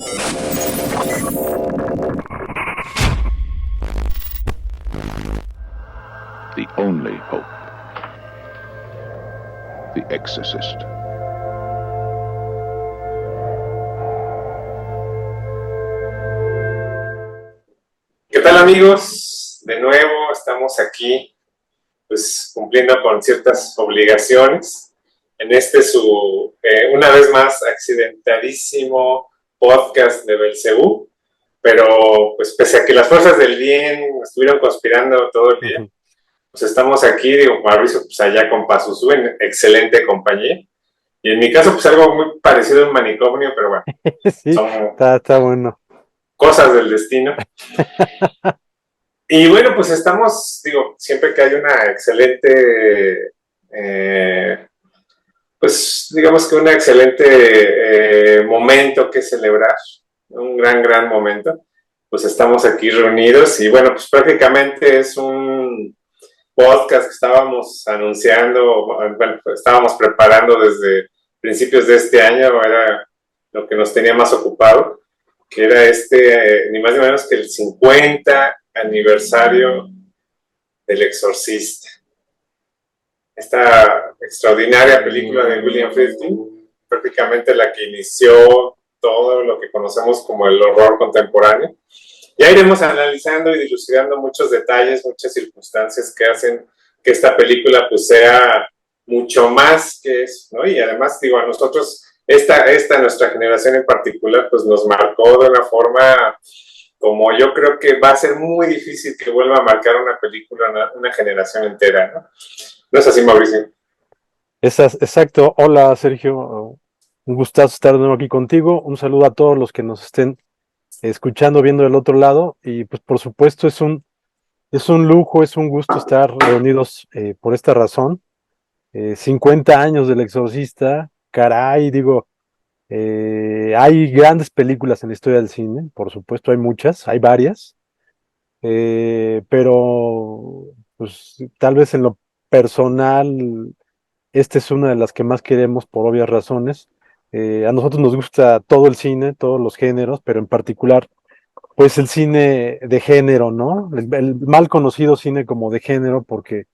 The only hope. The Exorcist. ¿Qué tal, amigos? De nuevo estamos aquí, pues cumpliendo con ciertas obligaciones en este su, una vez más, accidentadísimo podcast de Belcebú, pero pues pese a que las fuerzas del bien estuvieron conspirando todo el día, pues estamos aquí, digo, Mauricio, pues allá con Pazuzu en excelente compañía, y en mi caso, pues algo muy parecido a un manicomio, pero bueno, Sí, son está bueno. cosas del destino. Y bueno, pues estamos, digo, siempre que hay una excelente, pues digamos que un excelente momento que celebrar, un gran momento, pues estamos aquí reunidos y bueno, pues prácticamente es un podcast que estábamos anunciando, bueno, pues estábamos preparando desde principios de este año, era lo que nos tenía más ocupado, que era ni más ni menos que el 50 aniversario del Exorcista. Esta extraordinaria película de William Friedkin, prácticamente la que inició todo lo que conocemos como el horror contemporáneo. Ya iremos analizando y dilucidando muchos detalles, muchas circunstancias que hacen que esta película pues sea mucho más que eso, ¿no? Y además, digo, a nosotros, nuestra generación en particular, pues nos marcó de una forma como yo creo que va a ser muy difícil que vuelva a marcar una película, una generación entera, ¿no? ¿No es así, Mauricio? Exacto. Hola, Sergio. Un gustazo estar de nuevo aquí contigo. Un saludo a todos los que nos estén escuchando, viendo del otro lado. Y pues por supuesto es un lujo, es un gusto estar reunidos por esta razón. 50 años del Exorcista, caray, digo, hay grandes películas en la historia del cine, por supuesto hay muchas, hay varias, pero pues tal vez en lo personal, esta es una de las que más queremos por obvias razones. A nosotros nos gusta todo el cine, todos los géneros, pero en particular, pues el cine de género, ¿no? El mal conocido cine como de género, porque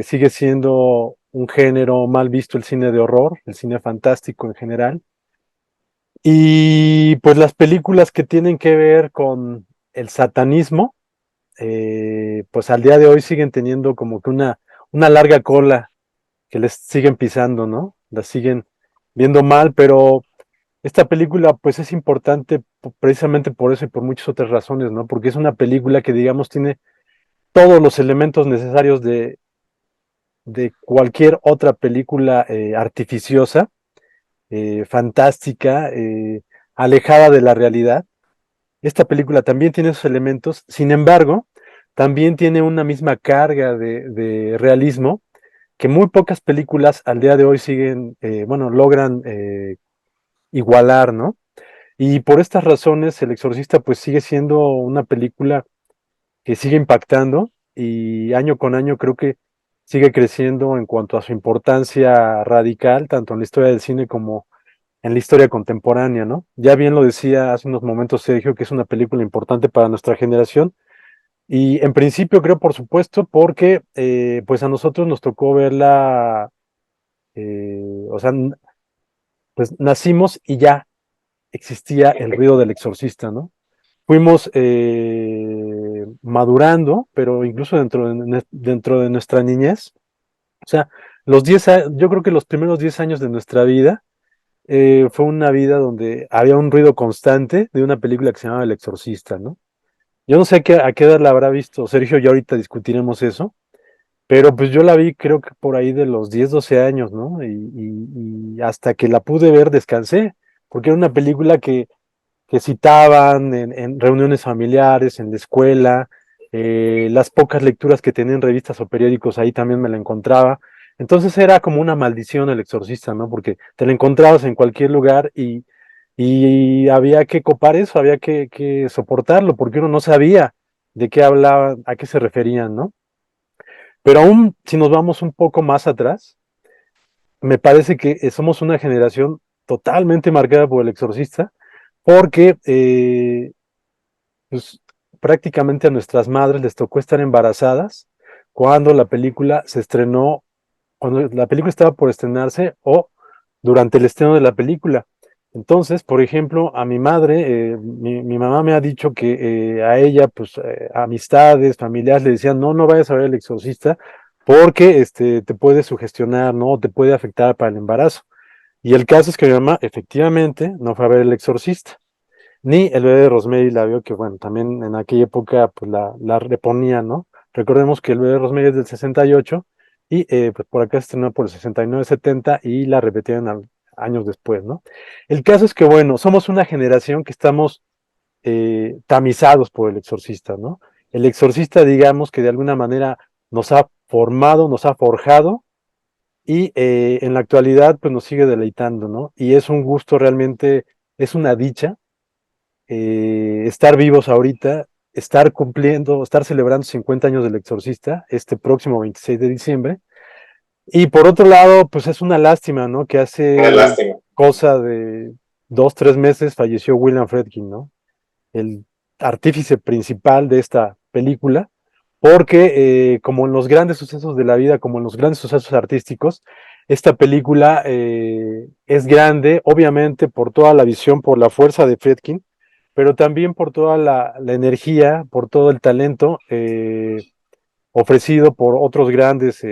sigue siendo un género mal visto el cine de horror, el cine fantástico en general. Y pues las películas que tienen que ver con el satanismo, pues al día de hoy siguen teniendo como que una larga cola que les siguen pisando, ¿no? Las siguen viendo mal, pero esta película pues es importante precisamente por eso y por muchas otras razones, ¿no? Porque es una película que digamos tiene todos los elementos necesarios de cualquier otra película artificiosa, fantástica, alejada de la realidad. Esta película también tiene esos elementos, sin embargo, también tiene una misma carga de realismo que muy pocas películas al día de hoy siguen, bueno, logran igualar, ¿no? Y por estas razones, El Exorcista pues sigue siendo una película que sigue impactando y año con año creo que sigue creciendo en cuanto a su importancia radical, tanto en la historia del cine como en la historia contemporánea, ¿no? Ya bien lo decía hace unos momentos Sergio, que es una película importante para nuestra generación, y en principio creo, por supuesto, porque pues a nosotros nos tocó verla, o sea, pues nacimos y ya existía el ruido del exorcista, ¿no? Fuimos madurando, pero incluso dentro de nuestra niñez, o sea, yo creo que los primeros 10 años de nuestra vida fue una vida donde había un ruido constante de una película que se llamaba El Exorcista, ¿no? Yo no sé a qué edad la habrá visto Sergio, ya ahorita discutiremos eso, pero pues yo la vi creo que por ahí de los 10 12 años, ¿no? Y hasta que la pude ver descansé, porque era una película que citaban en reuniones familiares, en la escuela, las pocas lecturas que tenían revistas o periódicos, ahí también me la encontraba. Entonces era como una maldición El Exorcista, ¿no? Porque te la encontrabas en cualquier lugar y había que copar eso, había que soportarlo, porque uno no sabía de qué hablaban, a qué se referían, ¿no? Pero aún si nos vamos un poco más atrás, me parece que somos una generación totalmente marcada por El Exorcista, porque pues, prácticamente a nuestras madres les tocó estar embarazadas cuando la película se estrenó, cuando la película estaba por estrenarse o durante el estreno de la película. Entonces, por ejemplo, a mi madre, mi mamá me ha dicho que a ella, pues, amistades, familiares le decían, no, no vayas a ver El Exorcista porque te puede sugestionar, ¿no? Te puede afectar para el embarazo. Y el caso es que mi mamá efectivamente no fue a ver El Exorcista, ni el bebé de Rosemary la vio, que bueno, también en aquella época pues la reponían, ¿no? Recordemos que el bebé de Rosemary es del 68 y pues por acá se estrenó por el 69-70 y la repetieron años después, ¿no? El caso es que bueno, somos una generación que estamos tamizados por El Exorcista, ¿no? El Exorcista, digamos que de alguna manera nos ha formado, nos ha forjado y en la actualidad pues nos sigue deleitando, ¿no? Y es un gusto realmente, es una dicha estar vivos ahorita, estar cumpliendo, estar celebrando 50 años del Exorcista este próximo 26 de diciembre. Y por otro lado, pues es una lástima, ¿no? Que Una hace lástima. cosa de 2, 3 meses falleció William Friedkin, ¿no? El artífice principal de esta película, porque como en los grandes sucesos de la vida, como en los grandes sucesos artísticos, esta película es grande, obviamente, por toda la visión, por la fuerza de Friedkin, pero también por toda la energía, por todo el talento ofrecido por otros grandes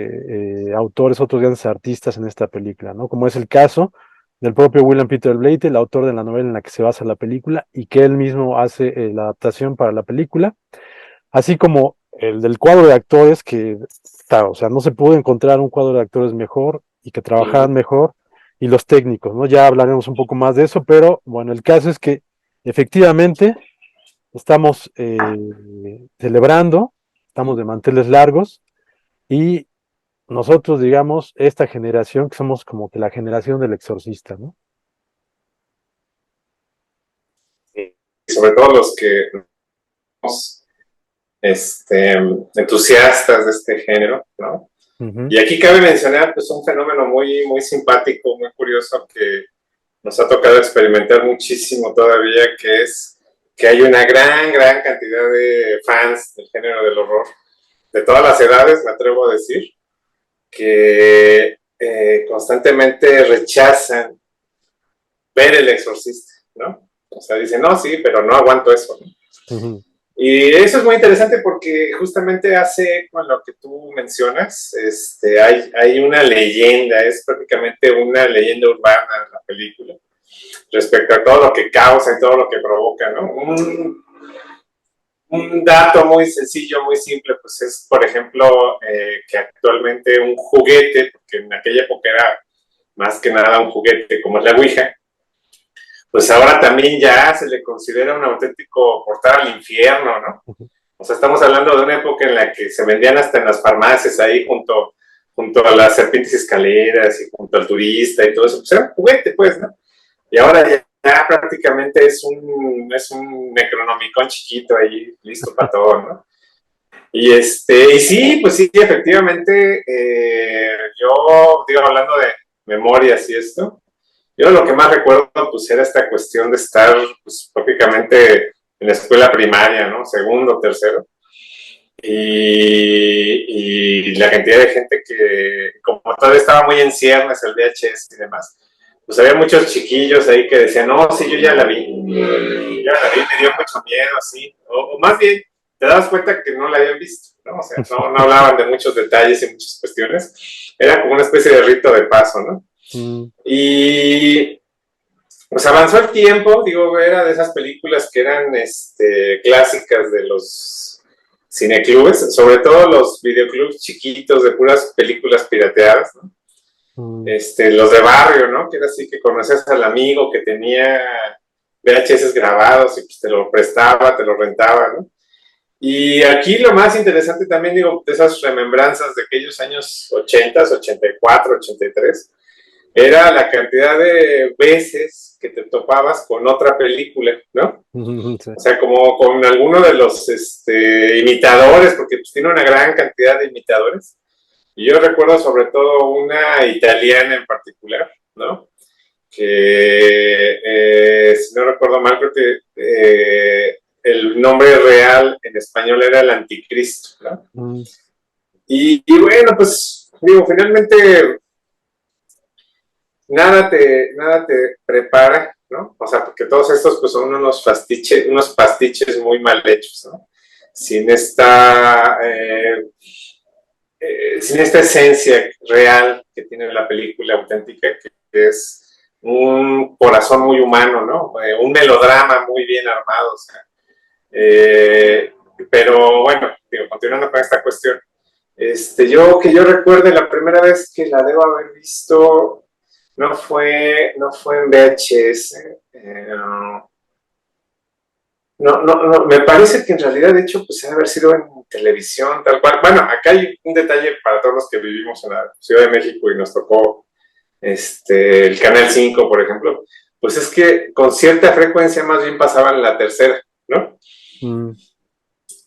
autores, otros grandes artistas en esta película, ¿no? Como es el caso del propio William Peter Blatty, el autor de la novela en la que se basa la película, y que él mismo hace la adaptación para la película, así como el del cuadro de actores, que, o sea, no se pudo encontrar un cuadro de actores mejor y que trabajaran mejor, y los técnicos, ¿no? Ya hablaremos un poco más de eso, pero bueno, el caso es que efectivamente estamos celebrando, estamos de manteles largos y nosotros, digamos, esta generación, que somos como que la generación del exorcista, ¿no? Y sobre todo los que somos entusiastas de este género, ¿no? Uh-huh. Y aquí cabe mencionar pues un fenómeno muy, muy simpático, muy curioso que nos ha tocado experimentar muchísimo todavía, que es que hay una gran cantidad de fans del género del horror, de todas las edades, me atrevo a decir, que constantemente rechazan ver El Exorcista, ¿no? O sea, dicen, no, sí, pero no aguanto eso, ¿no? Uh-huh. Y eso es muy interesante porque justamente hace con lo que tú mencionas, hay una leyenda, es prácticamente una leyenda urbana en la película, respecto a todo lo que causa y todo lo que provoca, ¿no? Un dato muy sencillo, muy simple, pues es, por ejemplo, que actualmente un juguete, porque en aquella época era más que nada un juguete como es la Ouija, pues ahora también ya se le considera un auténtico portal al infierno, ¿no? O sea, estamos hablando de una época en la que se vendían hasta en las farmacias ahí junto a las serpientes escaleras y junto al turista y todo eso. Pues era un juguete, pues, ¿no? Y ahora ya prácticamente es un Necronomicon chiquito ahí, listo para todo, ¿no? Y sí, pues sí, efectivamente, yo digo, hablando de memorias y esto, yo lo que más recuerdo, pues, era esta cuestión de estar, pues, prácticamente en la escuela primaria, ¿no? Segundo, tercero. Y la cantidad de gente que, como todavía estaba muy en ciernes el VHS y demás, pues había muchos chiquillos ahí que decían, no, sí, yo ya la vi, me dio mucho miedo, así. O más bien, te das cuenta que no la habían visto, ¿no? O sea, no hablaban de muchos detalles y muchas cuestiones. Era como una especie de rito de paso, ¿no? Uh-huh. Y pues avanzó el tiempo, digo, era de esas películas que eran clásicas de los cineclubes, sobre todo los videoclubs chiquitos de puras películas pirateadas, ¿no? Uh-huh. Los de barrio, ¿no? Que era así que conocías al amigo que tenía VHS grabados y pues te lo prestaba, te lo rentaba, ¿no? Y aquí lo más interesante también, digo, de esas remembranzas de aquellos años 80, 84, 83, era la cantidad de veces que te topabas con otra película, ¿no? Sí. O sea, como con alguno de los imitadores, porque pues tiene una gran cantidad de imitadores. Y yo recuerdo sobre todo una italiana en particular, ¿no? si no recuerdo mal, creo que el nombre real en español era el Anticristo, ¿no? Y bueno, pues digo, finalmente nada te prepara, ¿no? O sea, porque todos estos pues son unos pastiches muy mal hechos, ¿no? Sin esta esencia real que tiene la película auténtica, que es un corazón muy humano, ¿no? Un melodrama muy bien armado, o sea. Pero bueno, digo, continuando con esta cuestión, yo recuerde la primera vez que la debo haber visto no fue en VHS. No, me parece que en realidad, de hecho, pues debe haber sido en televisión, tal cual. Bueno, acá hay un detalle para todos los que vivimos en la Ciudad de México y nos tocó el Canal 5, por ejemplo, pues es que con cierta frecuencia más bien pasaban la tercera, ¿no?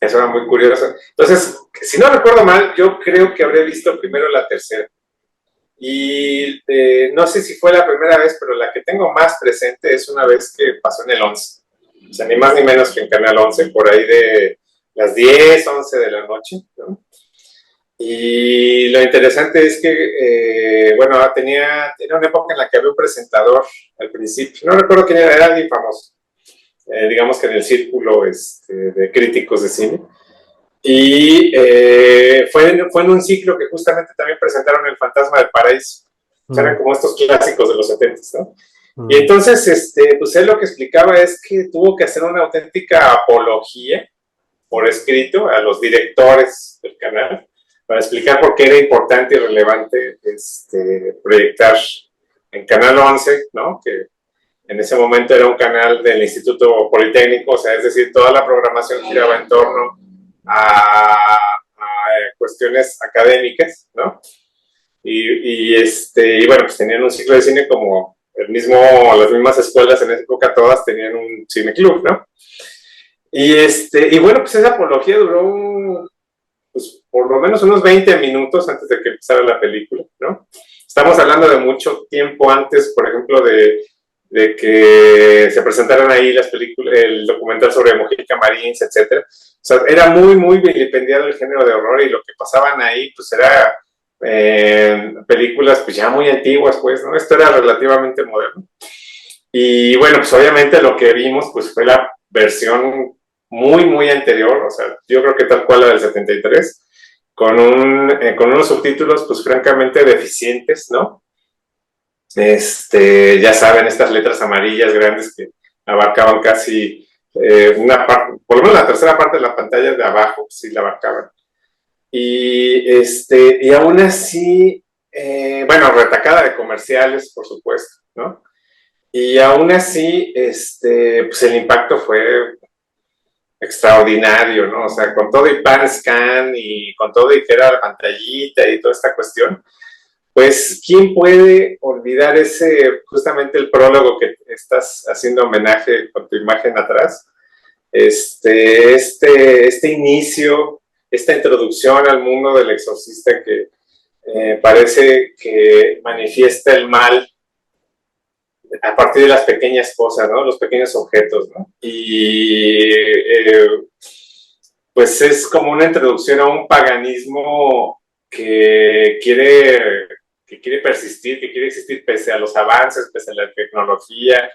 Eso era muy curioso. Entonces, si no recuerdo mal, yo creo que habré visto primero la tercera. Y no sé si fue la primera vez, pero la que tengo más presente es una vez que pasó en el 11. O sea, ni más ni menos que en Canal 11, por ahí de las 10, 11 de la noche, ¿no? Y lo interesante es que, bueno, era una época en la que había un presentador al principio. No recuerdo quién era alguien famoso. Digamos que en el círculo de críticos de cine. Y fue en un ciclo que justamente también presentaron El Fantasma del Paraíso. O sea, eran como estos clásicos de los 70, ¿no? Y entonces, pues él lo que explicaba es que tuvo que hacer una auténtica apología por escrito a los directores del canal para explicar por qué era importante y relevante proyectar en Canal 11, ¿no? Que en ese momento era un canal del Instituto Politécnico, o sea, es decir, toda la programación giraba en torno a cuestiones académicas, ¿no? Y bueno, pues tenían un ciclo de cine como las mismas escuelas en esa época todas tenían un cineclub, ¿no? Y bueno, pues esa apología duró pues, por lo menos unos 20 minutos antes de que empezara la película, ¿no? Estamos hablando de mucho tiempo antes, por ejemplo, de que se presentaran ahí el documental sobre Mojica Marines, etc. O sea, era muy, muy vilipendiado el género de horror y lo que pasaban ahí, pues era películas pues ya muy antiguas, pues, ¿no? Esto era relativamente moderno. Y bueno, pues obviamente lo que vimos pues fue la versión muy, muy anterior, o sea, yo creo que tal cual la del 73, con unos subtítulos pues francamente deficientes, ¿no? Ya saben, estas letras amarillas grandes que abarcaban casi una parte, por lo menos la tercera parte de la pantalla de abajo, sí la abarcaban. Y aún así, bueno, retacada de comerciales, por supuesto, ¿no? Y aún así, pues el impacto fue extraordinario, ¿no? O sea, con todo y pan scan y con todo y que era la pantallita y toda esta cuestión, pues, ¿quién puede olvidar justamente el prólogo que estás haciendo homenaje con tu imagen atrás? Este inicio, esta introducción al mundo del exorcista que parece que manifiesta el mal a partir de las pequeñas cosas, ¿no? Los pequeños objetos, ¿no? Y pues es como una introducción a un paganismo que quiere persistir, que quiere existir pese a los avances, pese a la tecnología,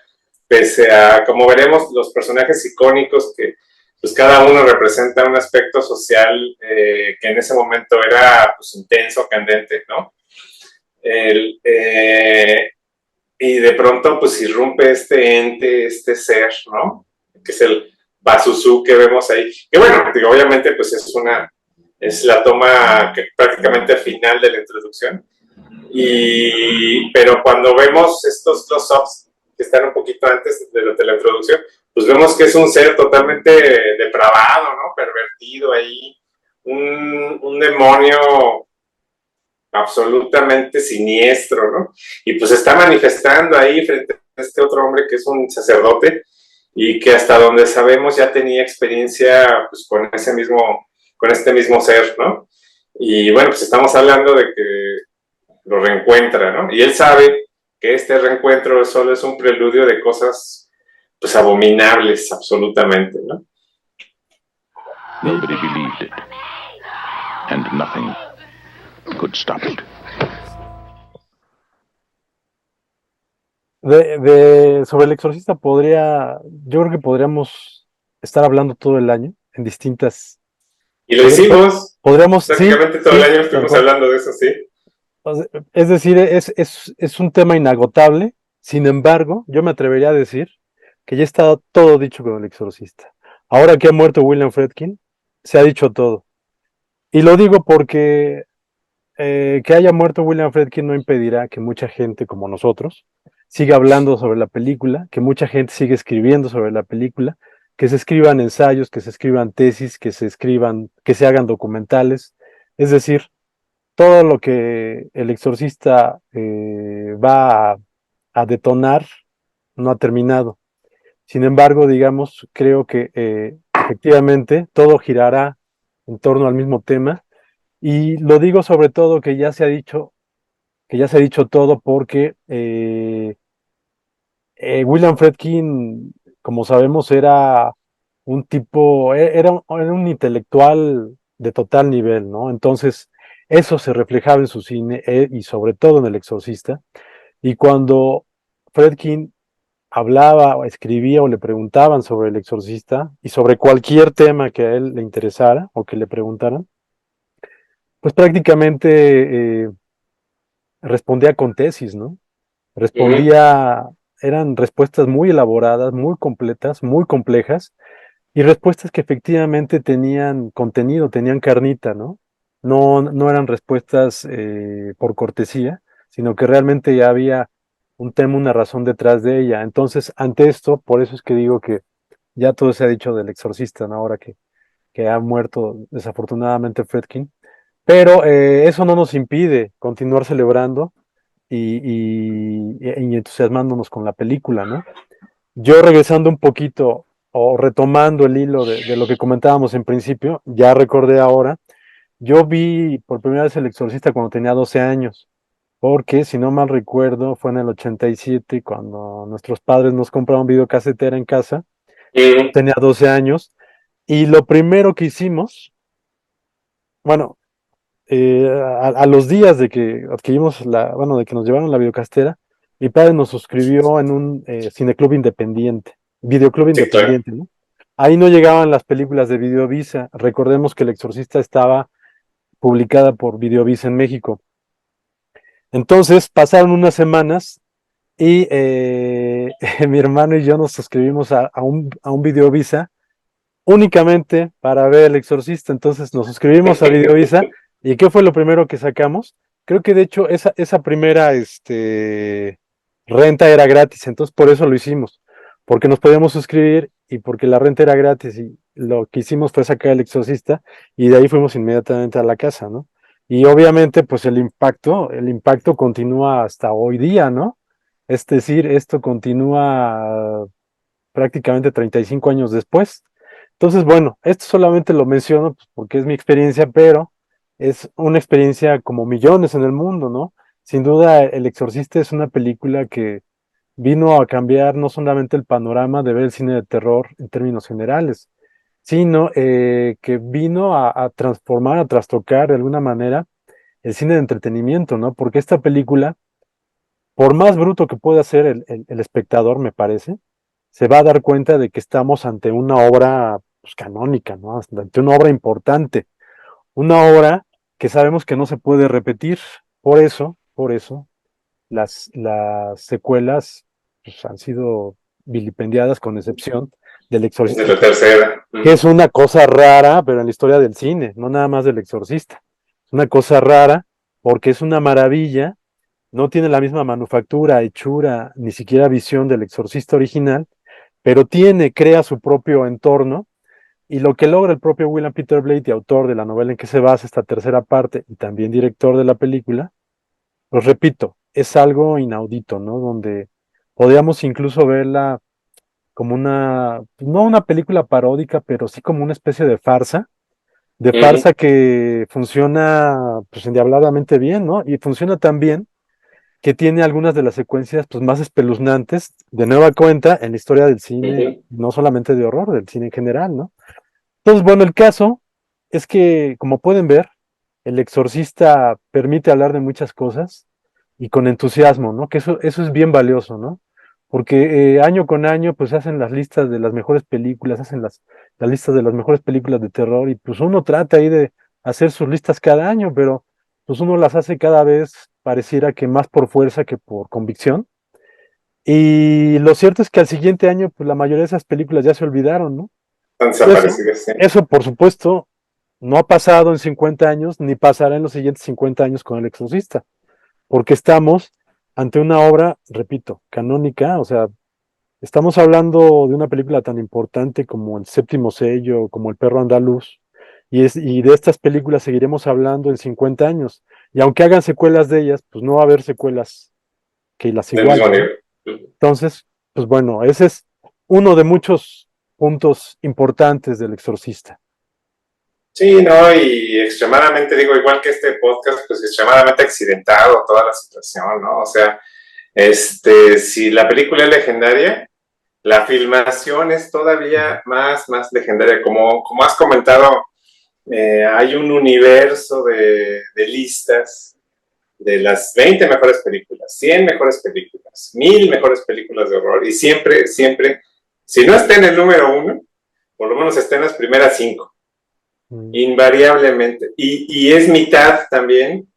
pese a, como veremos, los personajes icónicos que pues cada uno representa un aspecto social que en ese momento era pues intenso, candente, ¿no? Y de pronto pues irrumpe este ente, este ser, ¿no? Que es el Pazuzu que vemos ahí. Que bueno, digo, obviamente pues es la toma que prácticamente final de la introducción. Pero cuando vemos estos close-ups que están un poquito antes de la introducción, pues vemos que es un ser totalmente depravado, ¿no? Pervertido ahí, un demonio absolutamente siniestro, ¿no? Y pues está manifestando ahí frente a este otro hombre que es un sacerdote y que hasta donde sabemos ya tenía experiencia pues con este mismo ser, ¿no? Y bueno, pues estamos hablando de que lo reencuentra, ¿no? Y él sabe que este reencuentro solo es un preludio de cosas pues abominables absolutamente, ¿no? Nobody believed it, and nothing could stop it. Sobre El Exorcista yo creo que podríamos estar hablando todo el año en distintas. Y lo hicimos, Podríamos, prácticamente sí, todo el sí, año estuvimos hablando de eso, sí. Es decir, es un tema inagotable. Sin embargo, yo me atrevería a decir que ya está todo dicho con El Exorcista. Ahora que ha muerto William Friedkin, se ha dicho todo. Y lo digo porque que haya muerto William Friedkin no impedirá que mucha gente como nosotros siga hablando sobre la película, que mucha gente siga escribiendo sobre la película, que se escriban ensayos, que se escriban tesis, que se hagan documentales. Es decir, todo lo que El Exorcista va a detonar no ha terminado. Sin embargo, digamos, creo que efectivamente todo girará en torno al mismo tema. Y lo digo sobre todo que ya se ha dicho todo porque William Friedkin, como sabemos, era un tipo, era un intelectual de total nivel, ¿no? Entonces, eso se reflejaba en su cine y sobre todo en El Exorcista. Y cuando Friedkin hablaba o escribía o le preguntaban sobre El Exorcista y sobre cualquier tema que a él le interesara o que le preguntaran, pues prácticamente respondía con tesis, ¿no? Respondía, eran respuestas muy elaboradas, muy completas, muy complejas, y respuestas que efectivamente tenían contenido, tenían carnita, ¿no? No eran respuestas por cortesía, sino que realmente ya había un tema, una razón detrás de ella. Entonces, ante esto, por eso es que digo que ya todo se ha dicho del exorcista, ¿no? Ahora que ha muerto desafortunadamente Friedkin. Pero eso no nos impide continuar celebrando y entusiasmándonos con la película, ¿no? Yo regresando un poquito o retomando el hilo de lo que comentábamos en principio, ya recordé ahora, yo vi por primera vez El Exorcista cuando tenía 12 años, porque si no mal recuerdo fue en el 87 cuando nuestros padres nos compraron videocasetera en casa, tenía 12 años, y lo primero que hicimos, bueno, a los días de que adquirimos bueno, de que nos llevaron la videocastera, mi padre nos suscribió en un cineclub independiente, videoclub Sí, claro. independiente, ¿no? Ahí no llegaban las películas de Videovisa. Recordemos que El Exorcista estaba publicada por Videovisa en México. Entonces pasaron unas semanas y mi hermano y yo nos suscribimos a un Videovisa únicamente para ver El Exorcista. Entonces nos suscribimos a Videovisa. ¿Y qué fue lo primero que sacamos? Creo que de hecho esa primera renta era gratis, entonces por eso lo hicimos, porque nos podíamos suscribir y porque la renta era gratis y lo que hicimos fue sacar El Exorcista y de ahí fuimos inmediatamente a la casa, ¿no? Y obviamente pues el impacto continúa hasta hoy día, ¿no? Es decir, esto continúa prácticamente 35 años después. Entonces, bueno, esto solamente lo menciono pues, porque es mi experiencia, pero es una experiencia como millones en el mundo, ¿no? Sin duda, El Exorcista es una película que vino a cambiar no solamente el panorama de ver el cine de terror en términos generales, sino que vino a transformar, a trastocar de alguna manera el cine de entretenimiento, ¿no? Porque esta película, por más bruto que pueda ser el espectador, me parece, se va a dar cuenta de que estamos ante una obra pues, canónica, ¿no? Ante una obra importante, una obra que sabemos que no se puede repetir. Por eso, las secuelas pues, han sido vilipendiadas con excepción del Desde Exorcista, la tercera. que es una cosa rara, pero en la historia del cine, no nada más del Exorcista. Es una cosa rara porque es una maravilla, no tiene la misma manufactura, hechura, ni siquiera visión del Exorcista original, pero crea su propio entorno y lo que logra el propio William Peter Blatty, autor de la novela en que se basa esta tercera parte y también director de la película, pues repito, es algo inaudito, ¿no? Donde podríamos incluso verla como no una película paródica, pero sí como una especie de farsa que funciona pues endiabladamente bien, ¿no? Y funciona tan bien que tiene algunas de las secuencias pues, más espeluznantes de nueva cuenta en la historia del cine, no solamente de horror, del cine en general, ¿no? Entonces, bueno, el caso es que, como pueden ver, El Exorcista permite hablar de muchas cosas y con entusiasmo, ¿no? Que eso es bien valioso, ¿no? Porque año con año, pues se hacen las listas de las mejores películas, hacen las listas de las mejores películas de terror, y pues uno trata ahí de hacer sus listas cada año, pero pues uno las hace cada vez, pareciera que más por fuerza que por convicción. Y lo cierto es que al siguiente año, pues la mayoría de esas películas ya se olvidaron, ¿no? Están Y desaparecidas, sí. eso, por supuesto, no ha pasado en 50 años, ni pasará en los siguientes 50 años con El Exorcista, porque estamos ante una obra, repito, canónica, o sea, estamos hablando de una película tan importante como El Séptimo Sello, como El Perro Andaluz, y de estas películas seguiremos hablando en 50 años. Y aunque hagan secuelas de ellas, pues no va a haber secuelas que las Del mismo igualen, ¿no? nivel. Entonces, pues bueno, ese es uno de muchos puntos importantes del Exorcista. Sí, no, y extremadamente, digo, igual que este podcast, pues extremadamente accidentado toda la situación, ¿no? O sea, si la película es legendaria, la filmación es todavía más legendaria. Como has comentado, hay un universo de listas de las 20 mejores películas, 100 mejores películas, 1000 mejores películas de horror, y siempre, si no está en el número 1, por lo menos está en las primeras 5, invariablemente. Y es mitad también,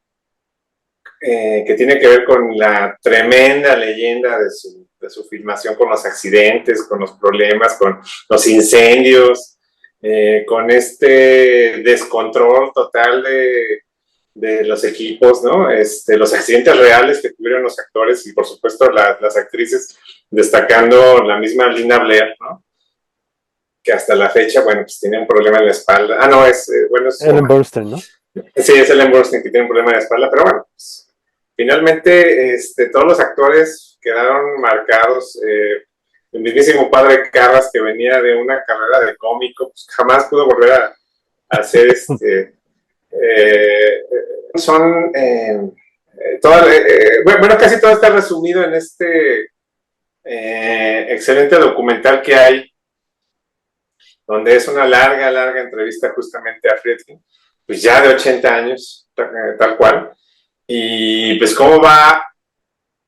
que tiene que ver con la tremenda leyenda de su filmación, con los accidentes, con los problemas, con los incendios, con este descontrol total de los equipos, ¿no? Los accidentes reales que tuvieron los actores y por supuesto las actrices, destacando la misma Lina Blair, ¿no? Que hasta la fecha, bueno, pues tiene un problema en la espalda. Ah, no, bueno, es Ellen Burstyn, ¿no? Sí, es Ellen Burstyn que tiene un problema en la espalda, pero bueno, pues, finalmente todos los actores quedaron marcados. El mismísimo padre Carras, que venía de una carrera de cómico, pues jamás pudo volver a hacer son bueno, casi todo está resumido en este excelente documental que hay, donde es una larga entrevista justamente a Friedkin, pues ya de 80 años, tal cual, y pues cómo va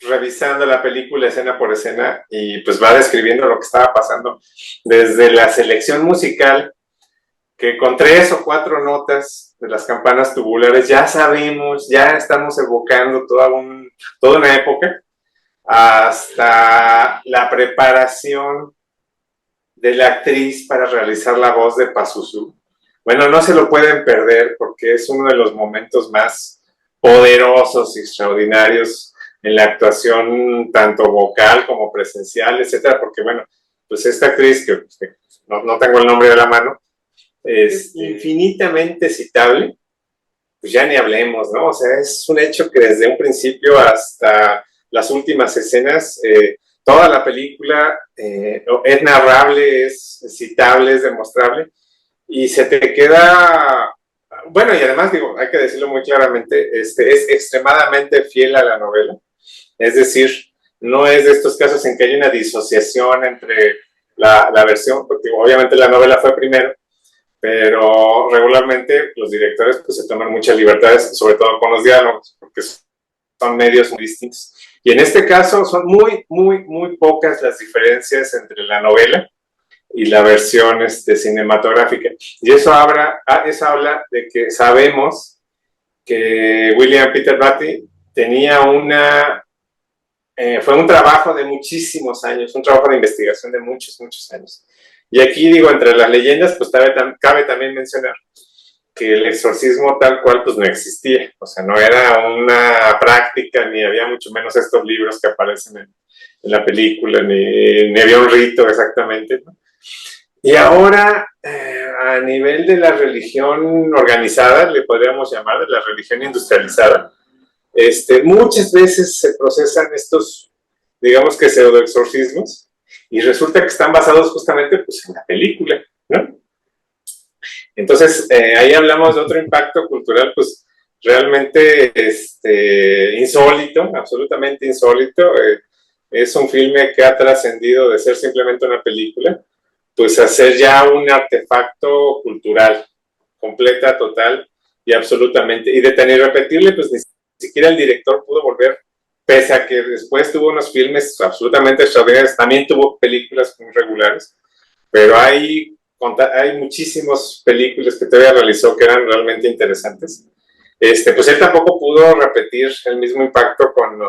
revisando la película escena por escena y pues va describiendo lo que estaba pasando desde la selección musical, que con 3 o 4 notas de las campanas tubulares ya sabemos, ya estamos evocando toda una época, hasta la preparación de la actriz para realizar la voz de Pazuzu. Bueno, no se lo pueden perder porque es uno de los momentos más poderosos y extraordinarios en la actuación, tanto vocal como presencial, etcétera, porque bueno, pues esta actriz, que no tengo el nombre de la mano, es infinitamente citable, pues ya ni hablemos, ¿no? O sea, es un hecho que desde un principio hasta las últimas escenas, toda la película es narrable, es citable, es demostrable, y se te queda, bueno, y además, digo, hay que decirlo muy claramente, es extremadamente fiel a la novela, es decir, no es de estos casos en que hay una disociación entre la versión, porque obviamente la novela fue primero, pero regularmente los directores pues se toman muchas libertades, sobre todo con los diálogos, porque son medios muy distintos. Y en este caso son muy pocas las diferencias entre la novela y la versión cinematográfica. Y eso habla de que sabemos que William Peter Blatty tenía fue un trabajo de muchísimos años, un trabajo de investigación de muchos años. Y aquí digo, entre las leyendas, pues cabe también mencionar que el exorcismo tal cual pues no existía, o sea, no era una práctica, ni había mucho menos estos libros que aparecen en la película, ni había un rito exactamente, ¿no? Y ahora, a nivel de la religión organizada, le podríamos llamar, de la religión industrializada, muchas veces se procesan estos, digamos que pseudoexorcismos, y resulta que están basados justamente pues, en la película, ¿no? Entonces, ahí hablamos de otro impacto cultural, pues realmente insólito, absolutamente insólito. Es un filme que ha trascendido de ser simplemente una película, pues a ser ya un artefacto cultural, completa, total y absolutamente. Y de tan irrepetible, pues ni siquiera el director pudo volver, pese a que después tuvo unos filmes absolutamente extraordinarios, también tuvo películas muy regulares, pero hay muchísimas películas que todavía realizó que eran realmente interesantes. Pues él tampoco pudo repetir el mismo impacto con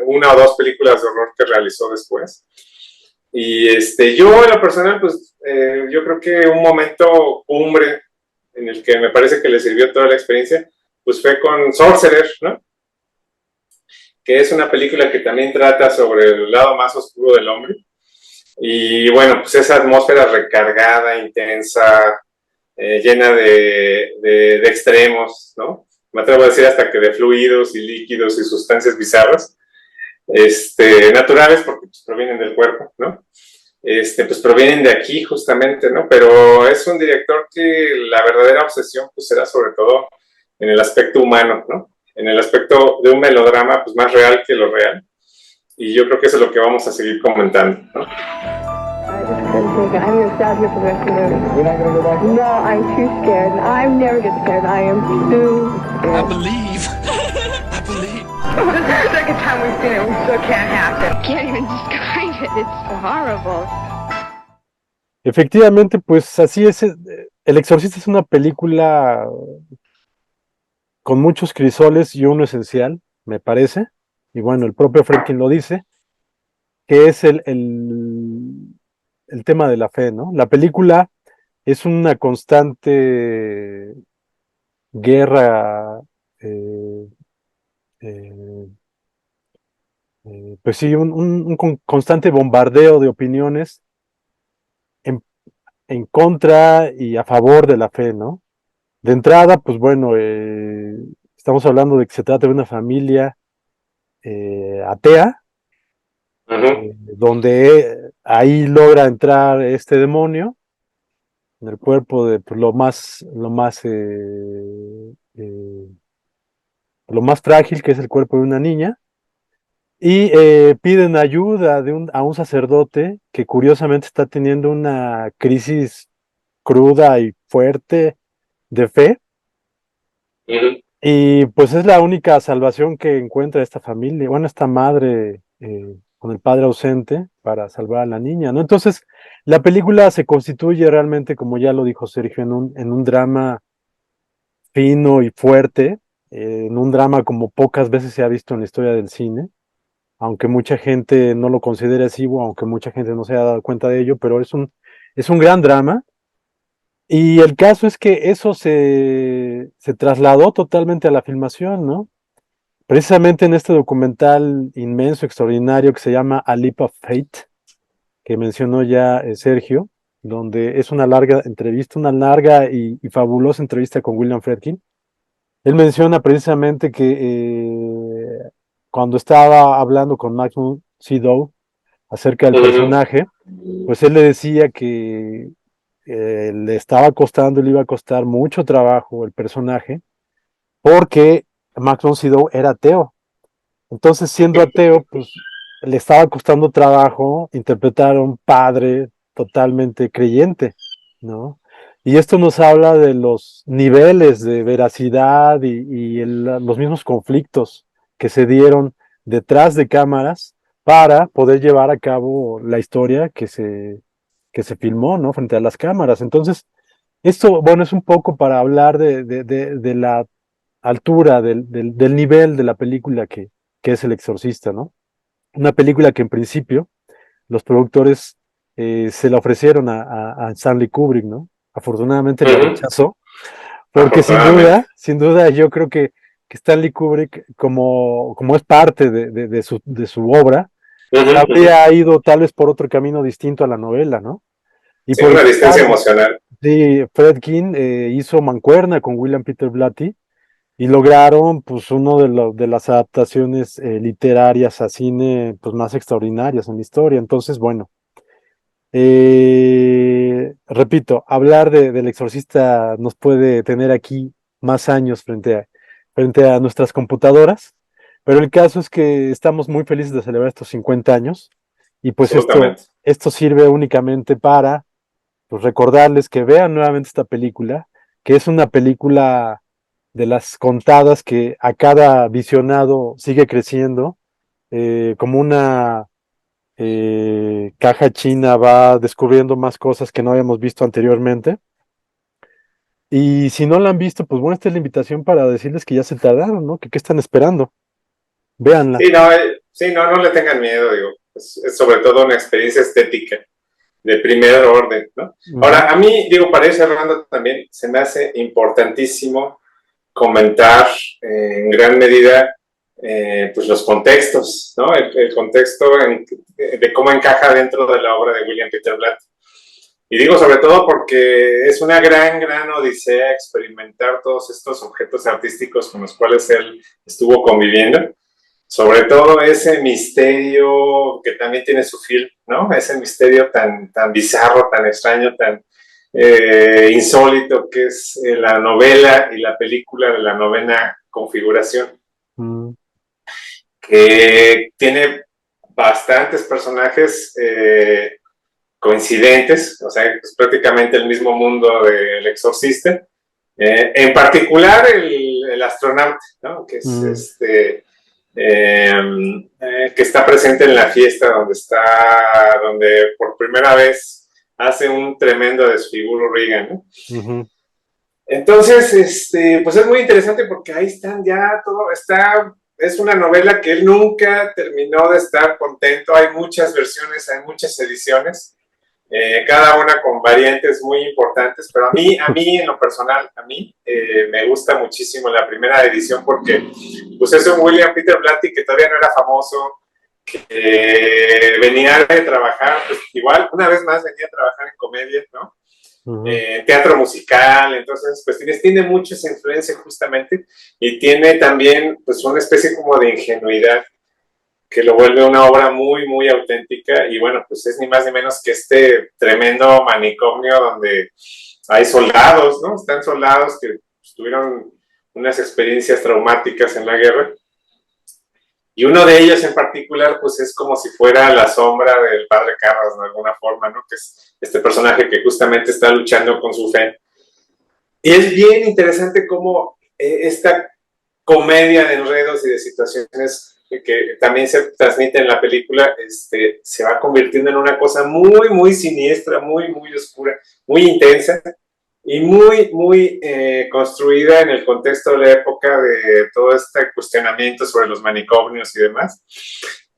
una o dos películas de horror que realizó después. Y yo en lo personal, pues yo creo que un momento cumbre en el que me parece que le sirvió toda la experiencia, pues fue con Sorcerer, ¿no? Que es una película que también trata sobre el lado más oscuro del hombre. Y bueno, pues esa atmósfera recargada, intensa, llena de extremos, ¿no? Me atrevo a decir hasta que de fluidos y líquidos y sustancias bizarras, naturales porque pues, provienen del cuerpo, ¿no? Pues provienen de aquí justamente, ¿no? Pero es un director que la verdadera obsesión pues será sobre todo en el aspecto humano, ¿no? En el aspecto de un melodrama pues más real que lo real. Y yo creo que eso es lo que vamos a seguir comentando, ¿no? I just couldn't take it. I'm going to stay out here for the rest of the movie. You're not going to go back? No, I'm too scared. I never get scared. I am too scared. I believe. I believe. This is the second time we've seen it. We still can't hack it. I can't even describe it. It's horrible. Efectivamente, pues así es. El Exorcista es una película con muchos crisoles y uno esencial, me parece. Y bueno, el propio Friedkin lo dice, que es el tema de la fe, ¿no? La película es una constante guerra, eh, eh, pues sí, un constante bombardeo de opiniones en, en contra y a favor de la fe, ¿no? De entrada, pues bueno, estamos hablando de que se trata de una familia atea, donde ahí logra entrar este demonio en el cuerpo de pues, lo más frágil que es el cuerpo de una niña, y piden ayuda a un sacerdote que curiosamente está teniendo una crisis cruda y fuerte de fe, y pues es la única salvación que encuentra esta familia, bueno, esta madre con el padre ausente para salvar a la niña, ¿no? Entonces, la película se constituye realmente, como ya lo dijo Sergio, en un drama fino y fuerte, en un drama como pocas veces se ha visto en la historia del cine, aunque mucha gente no lo considere así, o aunque mucha gente no se haya dado cuenta de ello, pero es un gran drama. Y el caso es que eso se trasladó totalmente a la filmación, ¿no? Precisamente en este documental inmenso, extraordinario, que se llama A Leap of Faith, que mencionó ya Sergio, donde es una larga entrevista, una larga y fabulosa entrevista con William Friedkin. Él menciona precisamente que cuando estaba hablando con Max von Sydow acerca del personaje, pues él le decía que le estaba costando, le iba a costar mucho trabajo el personaje, porque Max von Sydow era ateo. Entonces, siendo ateo, pues le estaba costando trabajo interpretar a un padre totalmente creyente, ¿no? Y esto nos habla de los niveles de veracidad y los mismos conflictos que se dieron detrás de cámaras para poder llevar a cabo la historia que se filmó, ¿no? Frente a las cámaras. Entonces, esto, bueno, es un poco para hablar de la altura, del nivel de la película que es El Exorcista, ¿no? Una película que en principio los productores se la ofrecieron a Stanley Kubrick, ¿no? Afortunadamente la rechazó, porque sin duda yo creo que Stanley Kubrick, como es parte de su obra, habría ido tal vez por otro camino distinto a la novela, ¿no? Y sí, por una distancia emocional. Sí, Friedkin hizo mancuerna con William Peter Blatty y lograron pues uno de las adaptaciones literarias a cine pues más extraordinarias en la historia. Entonces, bueno, repito, hablar del Exorcista nos puede tener aquí más años frente frente a nuestras computadoras, pero el caso es que estamos muy felices de celebrar estos 50 años y pues Absolutamente. esto sirve únicamente para pues, recordarles que vean nuevamente esta película, que es una película de las contadas que a cada visionado sigue creciendo, como una caja china va descubriendo más cosas que no habíamos visto anteriormente. Y si no la han visto, pues bueno, esta es la invitación para decirles que ya se tardaron, ¿no? Que qué están esperando. Véanla. Sí, no le tengan miedo, digo. Es sobre todo una experiencia estética de primer orden, ¿no? Ahora, a mí, digo, para ir cerrando también, se me hace importantísimo comentar en gran medida pues los contextos, ¿no? El contexto de cómo encaja dentro de la obra de William Peter Blatty. Y digo sobre todo porque es una gran odisea experimentar todos estos objetos artísticos con los cuales él estuvo conviviendo. Sobre todo ese misterio que también tiene su film, ¿no? Ese misterio tan bizarro, tan extraño, tan insólito que es la novela y la película de la novena configuración, que tiene bastantes personajes coincidentes, o sea, es prácticamente el mismo mundo del Exorcista, en particular el astronauta, ¿no? Que es que está presente en la fiesta donde por primera vez hace un tremendo desfiguro Regan, ¿no? Entonces, pues es muy interesante porque ahí están ya todo, es una novela que él nunca terminó de estar contento, hay muchas versiones, hay muchas ediciones, cada una con variantes muy importantes, pero a mí en lo personal, me gusta muchísimo la primera edición porque pues es un William Peter Blatty que todavía no era famoso, que venía de trabajar, pues igual, una vez más venía a trabajar en comedia, ¿no? Teatro musical, entonces pues tiene mucha esa influencia justamente y tiene también pues una especie como de ingenuidad que lo vuelve una obra muy auténtica y bueno, pues es ni más ni menos que este tremendo manicomio donde hay soldados, ¿no? Están soldados que pues, tuvieron unas experiencias traumáticas en la guerra y uno de ellos en particular pues es como si fuera la sombra del padre Carras de alguna forma, ¿no? Que es este personaje que justamente está luchando con su fe. Y es bien interesante cómo esta comedia de enredos y de situaciones que también se transmite en la película, se va convirtiendo en una cosa muy siniestra, muy oscura, muy intensa y muy construida en el contexto de la época de todo este cuestionamiento sobre los manicomios y demás.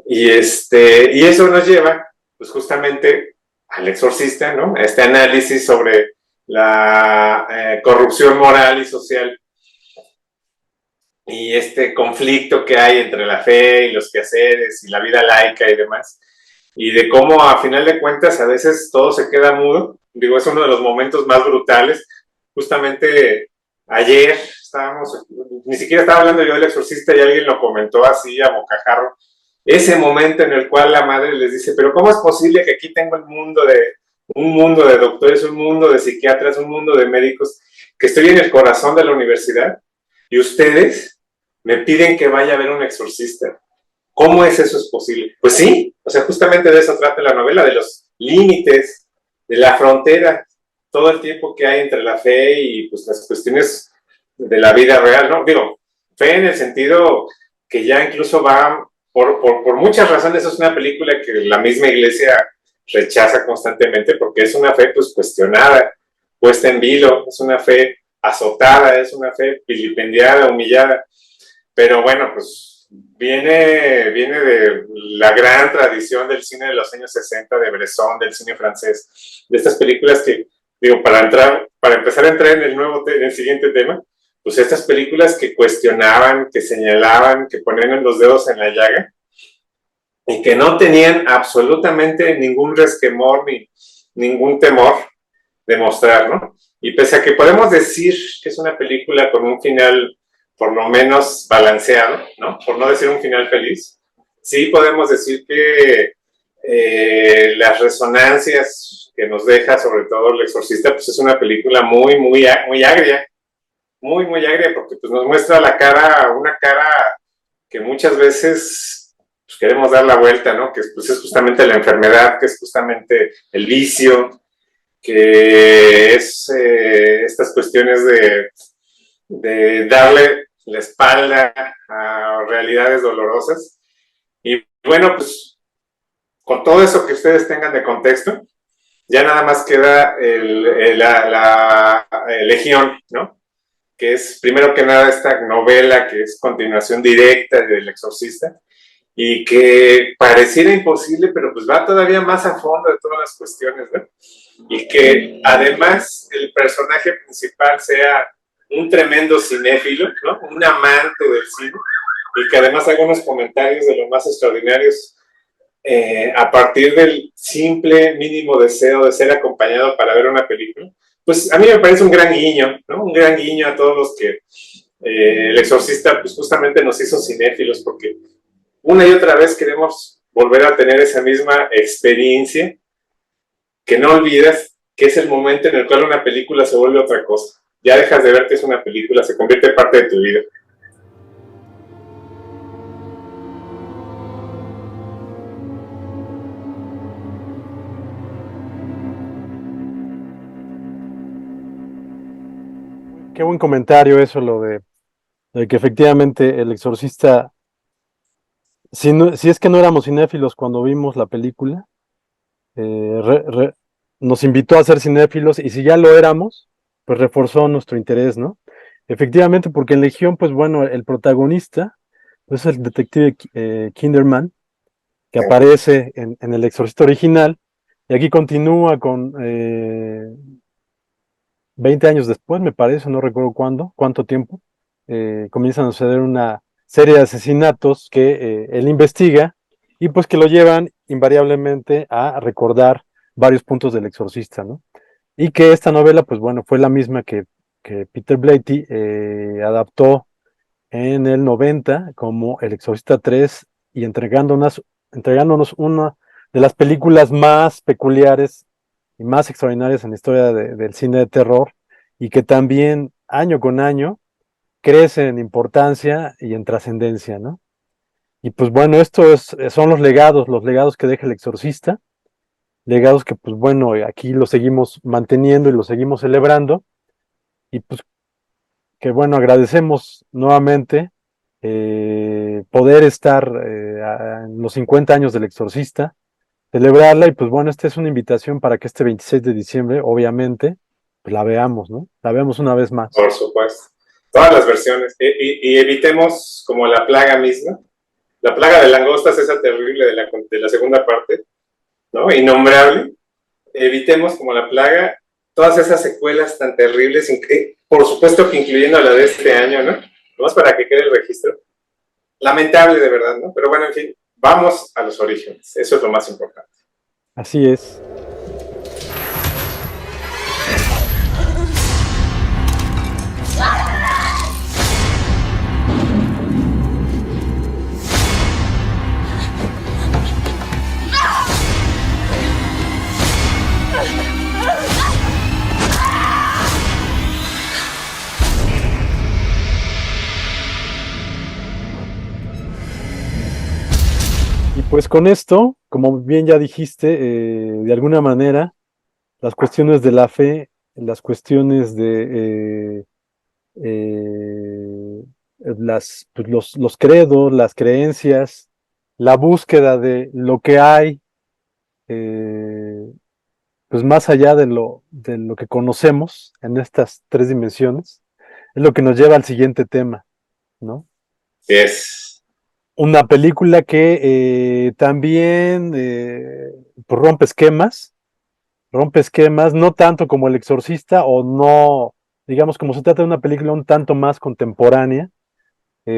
Y eso nos lleva, pues justamente al Exorcista, ¿no? A este análisis sobre la corrupción moral y social y este conflicto que hay entre la fe y los quehaceres y la vida laica y demás, y de cómo a final de cuentas a veces todo se queda mudo. Digo, es uno de los momentos más brutales. Justamente ayer ni siquiera estaba hablando yo del Exorcista y alguien lo comentó así a bocajarro, ese momento en el cual la madre les dice, pero ¿cómo es posible que aquí tengo un mundo de doctores, un mundo de psiquiatras, un mundo de médicos, que estoy en el corazón de la universidad y ustedes me piden que vaya a ver un exorcista? ¿Cómo es eso posible? Pues sí, o sea, justamente de eso trata la novela, de los límites, de la frontera, todo el tiempo que hay entre la fe y pues las cuestiones de la vida real, ¿no? Digo, fe en el sentido que ya incluso va, por muchas razones, es una película que la misma iglesia rechaza constantemente porque es una fe pues cuestionada, puesta en vilo, es una fe azotada, es una fe vilipendiada, humillada. Pero bueno, pues viene de la gran tradición del cine de los años 60, de Bresson, del cine francés, de estas películas que, digo, para empezar a entrar en el siguiente tema, pues estas películas que cuestionaban, que señalaban, que ponían los dedos en la llaga y que no tenían absolutamente ningún resquemor ni ningún temor de mostrar, ¿no? Y pese a que podemos decir que es una película con un final por lo menos balanceado, ¿no? Por no decir un final feliz, sí podemos decir que las resonancias que nos deja, sobre todo El Exorcista, pues es una película muy agria, muy, muy agria, porque pues nos muestra una cara que muchas veces pues, queremos dar la vuelta, ¿no? Que pues, es justamente la enfermedad, que es justamente el vicio, que es estas cuestiones de darle la espalda a realidades dolorosas. Y bueno, pues con todo eso que ustedes tengan de contexto, ya nada más queda la Legión, ¿no? Que es primero que nada esta novela que es continuación directa del Exorcista y que pareciera imposible, pero pues va todavía más a fondo de todas las cuestiones, ¿no? Y que además el personaje principal sea un tremendo cinéfilo, ¿no? Un amante del cine, y que además haga unos comentarios de lo más extraordinarios a partir del simple mínimo deseo de ser acompañado para ver una película. Pues a mí me parece un gran guiño, ¿no? Un gran guiño a todos los que el Exorcista pues justamente nos hizo cinéfilos, porque una y otra vez queremos volver a tener esa misma experiencia que no olvidas, que es el momento en el cual una película se vuelve otra cosa. Ya dejas de ver que es una película, se convierte en parte de tu vida. Qué buen comentario eso, lo de que efectivamente El Exorcista, si es que no éramos cinéfilos cuando vimos la película, nos invitó a ser cinéfilos, y si ya lo éramos, pues reforzó nuestro interés, ¿no? Efectivamente, porque en Legión, pues bueno, el protagonista pues, es el detective Kinderman, que aparece en El Exorcista original, y aquí continúa con 20 años después, me parece, no recuerdo cuánto tiempo, comienzan a suceder una serie de asesinatos que él investiga, y pues que lo llevan invariablemente a recordar varios puntos del Exorcista, ¿no? Y que esta novela, pues bueno, fue la misma que Peter Blatty adaptó en el 90 como El Exorcista 3, y entregándonos una de las películas más peculiares y más extraordinarias en la historia del cine de terror, y que también año con año crece en importancia y en trascendencia, ¿no? Y pues bueno, son los legados que deja El Exorcista, legados que pues bueno, aquí los seguimos manteniendo y los seguimos celebrando, y pues que bueno, agradecemos nuevamente poder estar en los 50 años del Exorcista, celebrarla, y pues bueno, esta es una invitación para que este 26 de diciembre, obviamente, pues la veamos, ¿no? La veamos una vez más. Por supuesto. Todas las versiones. Y evitemos como la plaga misma. La plaga de langostas, esa terrible de la segunda parte, ¿no? Innombrable. Evitemos como la plaga todas esas secuelas tan terribles, por supuesto que incluyendo la de este año, ¿no? Nomás para que quede el registro. Lamentable de verdad, ¿no? Pero bueno, en fin, vamos a los orígenes. Eso es lo más importante. Así es. Y pues con esto, como bien ya dijiste, de alguna manera, las cuestiones de la fe, las cuestiones de pues los credos, las creencias, la búsqueda de lo que hay, pues más allá de lo que conocemos en estas tres dimensiones, es lo que nos lleva al siguiente tema, ¿no? Es. Una película que también pues rompe esquemas, no tanto como El Exorcista, o no, digamos, como se trata de una película un tanto más contemporánea,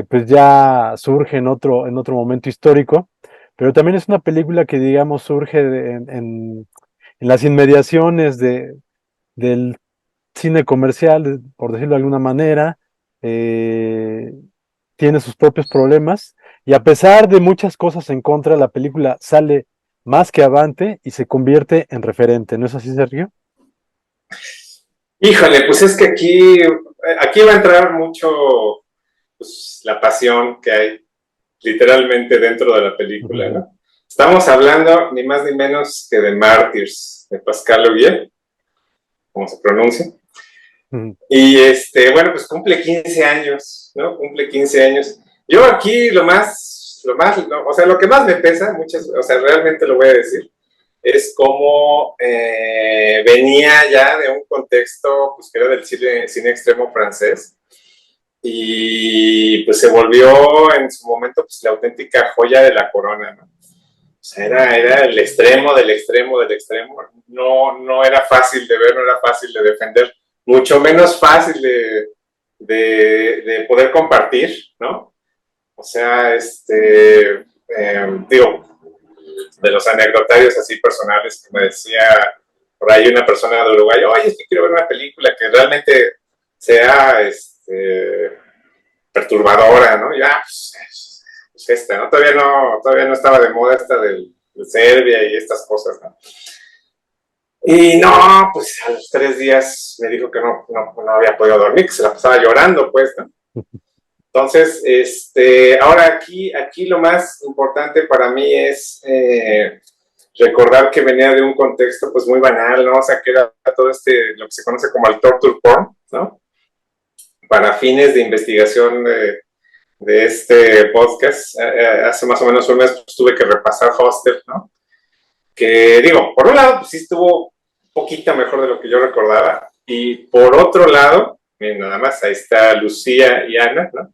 pues ya surge en otro momento histórico, pero también es una película que, digamos, surge en las inmediaciones del cine comercial, por decirlo de alguna manera, eh, tiene sus propios problemas, y a pesar de muchas cosas en contra, la película sale más que avante y se convierte en referente, ¿no es así, Sergio? Híjole, pues es que aquí aquí va a entrar mucho pues, la pasión que hay literalmente dentro de la película, ¿no? Estamos hablando ni más ni menos que de Mártires, de Pascal Laugier, como se pronuncia. Y bueno, pues cumple 15 años, ¿no? Cumple 15 años. Yo aquí lo que más me pesa, realmente lo voy a decir, es cómo venía ya de un contexto, pues que era del cine extremo francés, y pues se volvió en su momento pues la auténtica joya de la corona, ¿no? O sea, era el extremo del extremo del extremo. No era fácil de ver, no era fácil de defender, mucho menos fácil de poder compartir, ¿no? O sea, digo, de los anecdotarios así personales que me decía por ahí una persona de Uruguay, oye, es que quiero ver una película que realmente sea, perturbadora, ¿no? Ya, pues esta, ¿no? Todavía no estaba de moda esta de Serbia y estas cosas, ¿no? Y no, pues a los 3 días me dijo que no había podido dormir, que se la pasaba llorando, pues, ¿no? Entonces, ahora aquí lo más importante para mí es recordar que venía de un contexto pues muy banal, ¿no? O sea, que era todo lo que se conoce como el torture porn, ¿no? Para fines de investigación de este podcast, hace más o menos un mes pues, tuve que repasar Hostel, ¿no? Que digo, por un lado, pues sí estuvo un poquito mejor de lo que yo recordaba, y por otro lado, miren, nada más, ahí está Lucía y Ana, ¿no?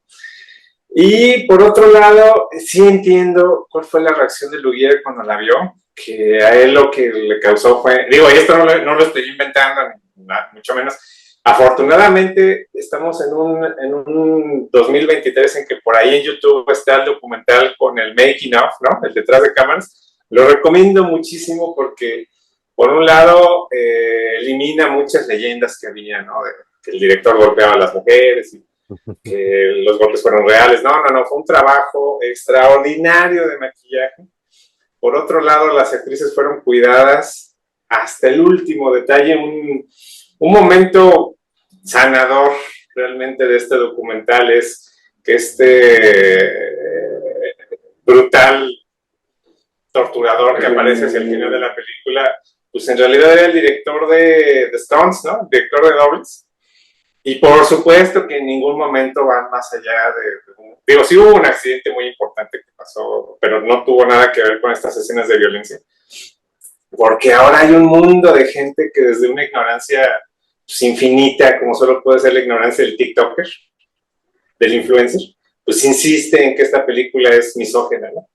Y por otro lado, sí entiendo cuál fue la reacción de Laugier cuando la vio, que a él lo que le causó fue, digo, esto no lo estoy inventando, mucho menos. Afortunadamente, estamos en un 2023 en que por ahí en YouTube está el documental con el making of, ¿no? El detrás de cámaras. Lo recomiendo muchísimo porque, por un lado, elimina muchas leyendas que había, ¿no? Que el director golpeaba a las mujeres y que los golpes fueron reales. No, fue un trabajo extraordinario de maquillaje. Por otro lado, las actrices fueron cuidadas hasta el último detalle. Un momento sanador realmente de este documental es que brutal torturador que aparece hacia el final de la película, pues en realidad era el director de Stones, ¿no? El director de Dobles. Y por supuesto que en ningún momento van más allá digo, sí hubo un accidente muy importante que pasó, pero no tuvo nada que ver con estas escenas de violencia. Porque ahora hay un mundo de gente que desde una ignorancia pues, infinita, como solo puede ser la ignorancia del TikToker, del influencer, pues insiste en que esta película es misógina, ¿no?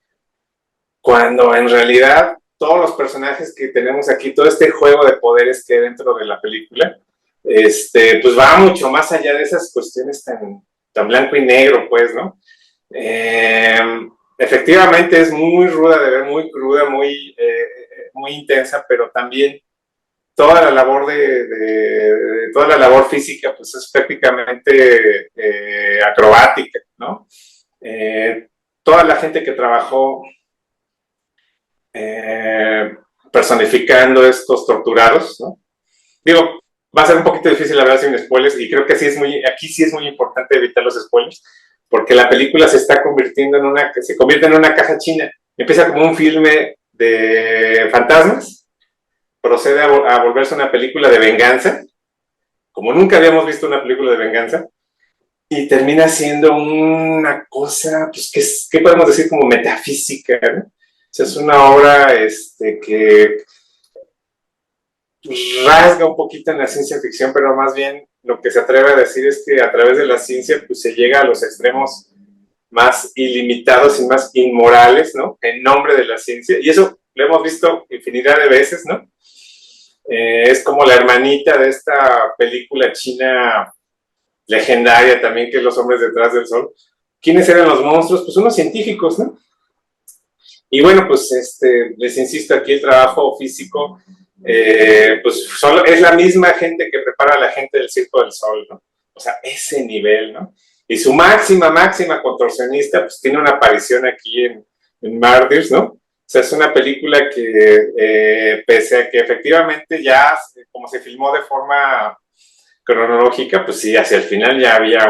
Cuando en realidad todos los personajes que tenemos aquí, todo este juego de poderes que hay dentro de la película, pues va mucho más allá de esas cuestiones tan blanco y negro, pues, ¿no? Efectivamente es muy ruda de ver, muy cruda, muy intensa, pero también toda la labor física, pues es prácticamente acrobática, ¿no? Toda la gente que trabajó personificando estos torturados, ¿no? Digo, va a ser un poquito difícil hablar sin spoilers, y creo que aquí sí es muy importante evitar los spoilers, porque la película se convierte en una caja china. Empieza como un filme de fantasmas, procede a volverse una película de venganza, como nunca habíamos visto una película de venganza, y termina siendo una cosa, pues, ¿qué podemos decir? Como metafísica, ¿no? O sea, es una obra que rasga un poquito en la ciencia ficción, pero más bien lo que se atreve a decir es que a través de la ciencia pues, se llega a los extremos más ilimitados y más inmorales, ¿no? En nombre de la ciencia, y eso lo hemos visto infinidad de veces, ¿no? Es como la hermanita de esta película china legendaria también, que es Los hombres detrás del sol. ¿Quiénes eran los monstruos? Pues unos científicos, ¿no? Y bueno, pues les insisto, aquí el trabajo físico pues es la misma gente que prepara a la gente del Circo del Sol, ¿no? O sea, ese nivel, ¿no? Y su máxima contorsionista, pues tiene una aparición aquí en Mártires, ¿no? O sea, es una película que, pese a que efectivamente ya, como se filmó de forma cronológica, pues sí, hacia el final ya había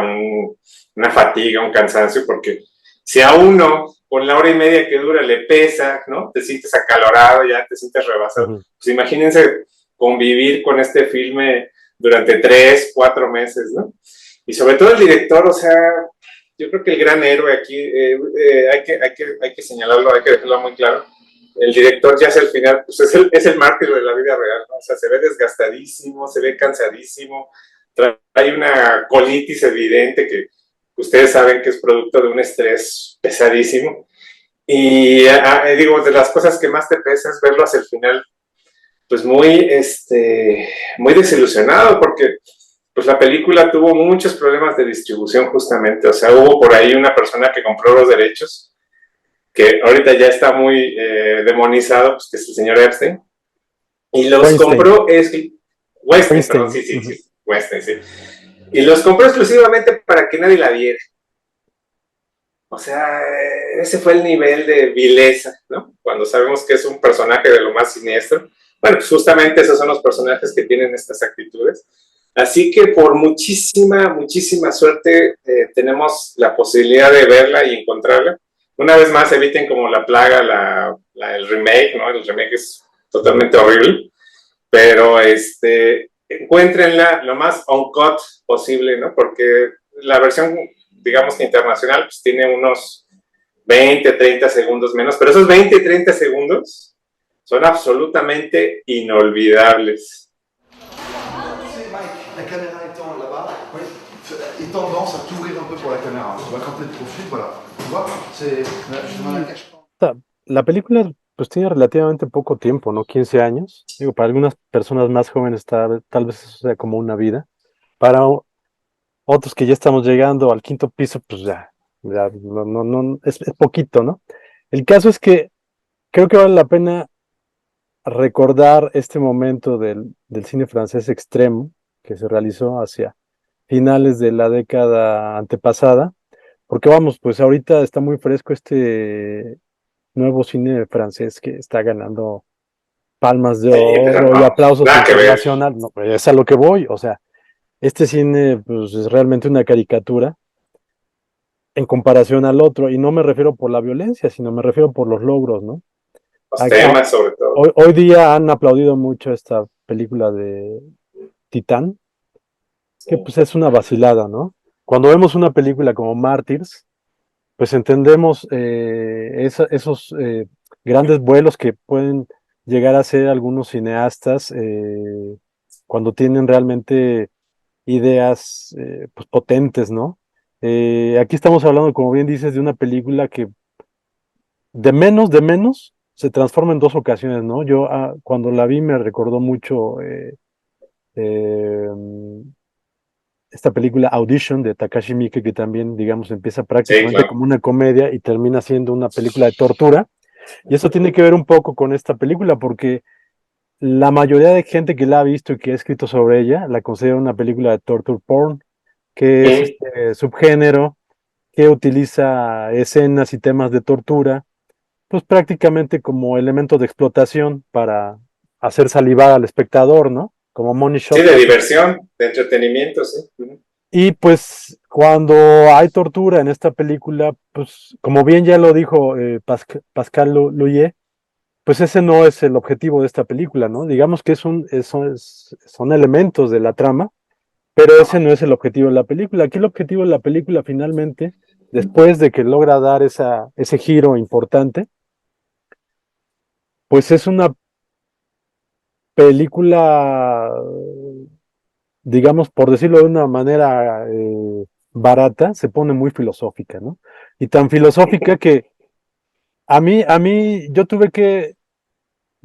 una fatiga, un cansancio, porque si a uno con la hora y media que dura le pesa, ¿no? Te sientes acalorado, ya te sientes rebasado. Pues imagínense convivir con este filme durante 3, 4 meses, ¿no? Y sobre todo el director, o sea, yo creo que el gran héroe aquí, hay que señalarlo, hay que dejarlo muy claro. El director ya hacia el final, pues es el mártir de la vida real, ¿no? O sea, se ve desgastadísimo, se ve cansadísimo, trae una colitis evidente que ustedes saben que es producto de un estrés pesadísimo. Y digo, de las cosas que más te pesa es verlo hacia el final, pues muy desilusionado, porque pues la película tuvo muchos problemas de distribución justamente. O sea, hubo por ahí una persona que compró los derechos, que ahorita ya está muy demonizado, pues que es el señor Epstein, y los Weinstein. compró, Weinstein, perdón, sí, Weinstein, sí. Y los compró exclusivamente para que nadie la viera. O sea, ese fue el nivel de vileza, ¿no? Cuando sabemos que es un personaje de lo más siniestro. Bueno, pues justamente esos son los personajes que tienen estas actitudes. Así que por muchísima suerte tenemos la posibilidad de verla y encontrarla. Una vez más, eviten como la plaga el remake, ¿no? El remake es totalmente horrible, pero encuéntrenla lo más uncut posible, ¿no? Porque la versión, digamos que internacional, pues tiene unos 20, 30 segundos menos, pero esos 20, 30 segundos son absolutamente inolvidables. La caméra étant là-bas, oui, et tendance à t'ouvrir un peu pour la caméra. Tu vois, quand t'es de profil, voilà. Tu vois, c'est justement la cache. La película pues tiene relativamente poco tiempo, ¿no? 15 años. Digo, para algunas personas más jóvenes tal vez eso sea como una vida. Para otros que ya estamos llegando al quinto piso, pues ya no, es poquito, ¿no? El caso es que creo que vale la pena recordar este momento del cine francés extremo que se realizó hacia finales de la década antepasada, porque vamos, pues ahorita está muy fresco este nuevo cine francés que está ganando palmas de oro y aplausos internacionales. No, es a lo que voy, o sea, este cine pues es realmente una caricatura en comparación al otro, y no me refiero por la violencia, sino me refiero por los logros, ¿no? Los temas, sobre todo. Hoy día han aplaudido mucho esta película de Titán, que pues es una vacilada, ¿no? Cuando vemos una película como Mártires, pues entendemos esos grandes vuelos que pueden llegar a ser algunos cineastas cuando tienen realmente ideas pues potentes, ¿no? Aquí estamos hablando, como bien dices, de una película que de menos, se transforma en 2 ocasiones, ¿no? Yo cuando la vi me recordó mucho eh, esta película Audition de Takashi Miike, que también, digamos, empieza prácticamente como una comedia y termina siendo una película de tortura. Y eso tiene que ver un poco con esta película, porque la mayoría de gente que la ha visto y que ha escrito sobre ella la considera una película de torture porn, que es este subgénero que utiliza escenas y temas de tortura, pues prácticamente como elemento de explotación para hacer salivar al espectador, ¿no? Como money shot. Sí, de diversión, de entretenimiento, sí. Y pues cuando hay tortura en esta película, pues como bien ya lo dijo Pascal Loyer, pues ese no es el objetivo de esta película, ¿no? Digamos que son elementos de la trama, pero ese no es el objetivo de la película. Aquí el objetivo de la película finalmente, después de que logra dar ese giro importante, pues es una película, digamos, por decirlo de una manera barata, se pone muy filosófica, ¿no? Y tan filosófica que a mí, yo tuve que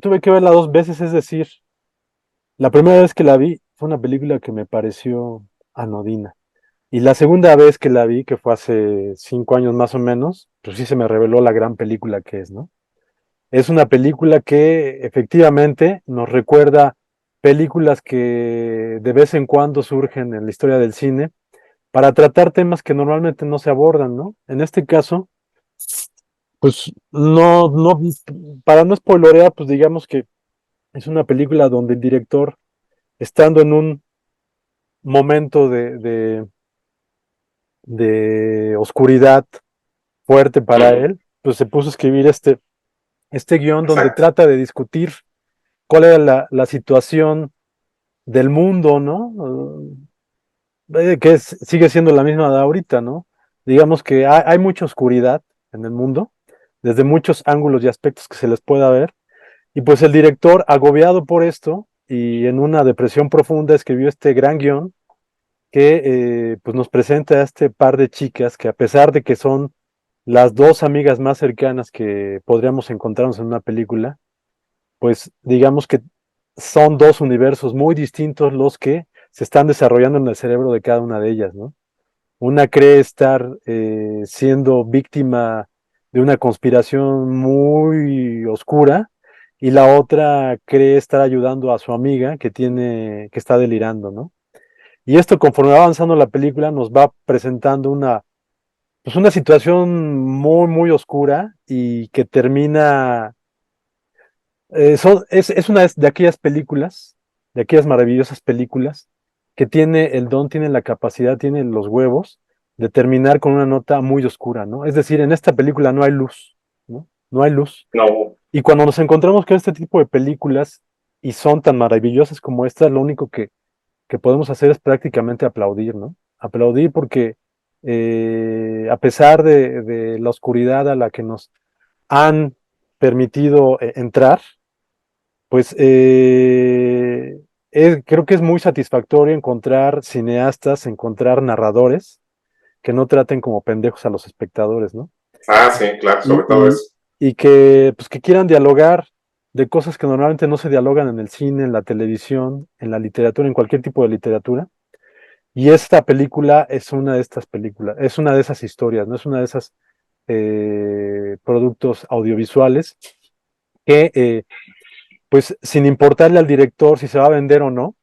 verla 2 veces, es decir, la primera vez que la vi fue una película que me pareció anodina. Y la segunda vez que la vi, que fue hace 5 años más o menos, pues sí se me reveló la gran película que es, ¿no? Es una película que efectivamente nos recuerda películas que de vez en cuando surgen en la historia del cine para tratar temas que normalmente no se abordan, ¿no? En este caso, pues no, para no spoilerear, pues digamos que es una película donde el director, estando en un momento de oscuridad fuerte para él, pues se puso a escribir este guión donde Exacto. trata de discutir cuál era la situación del mundo, ¿no? Sigue siendo la misma de ahorita, ¿no? Digamos que hay mucha oscuridad en el mundo, desde muchos ángulos y aspectos que se les pueda ver, y pues el director, agobiado por esto y en una depresión profunda, escribió este gran guión que pues nos presenta a este par de chicas que, a pesar de que son las dos amigas más cercanas que podríamos encontrarnos en una película, pues digamos que son dos universos muy distintos los que se están desarrollando en el cerebro de cada una de ellas, ¿no? Una cree estar siendo víctima de una conspiración muy oscura y la otra cree estar ayudando a su amiga que está delirando, ¿no? Y esto, conforme va avanzando la película, nos va presentando pues una situación muy, muy oscura y que termina. Es una de aquellas películas, de aquellas maravillosas películas, que tiene el don, tiene la capacidad, tiene los huevos de terminar con una nota muy oscura, ¿no? Es decir, en esta película no hay luz, ¿no? No hay luz. No, Y cuando nos encontramos con este tipo de películas y son tan maravillosas como esta, lo único que podemos hacer es prácticamente aplaudir, ¿no? Aplaudir porque a pesar de la oscuridad a la que nos han permitido entrar, pues creo que es muy satisfactorio encontrar cineastas, encontrar narradores que no traten como pendejos a los espectadores, ¿no? sí, claro, Y, sobre todo y, eso. y que, pues, que quieran dialogar de cosas que normalmente no se dialogan en el cine, en la televisión, en la literatura, en cualquier tipo de literatura. Y esta película es una de estas películas, es una de esas historias, ¿no? Es una de esas productos audiovisuales que pues sin importarle al director si se va a vender o no,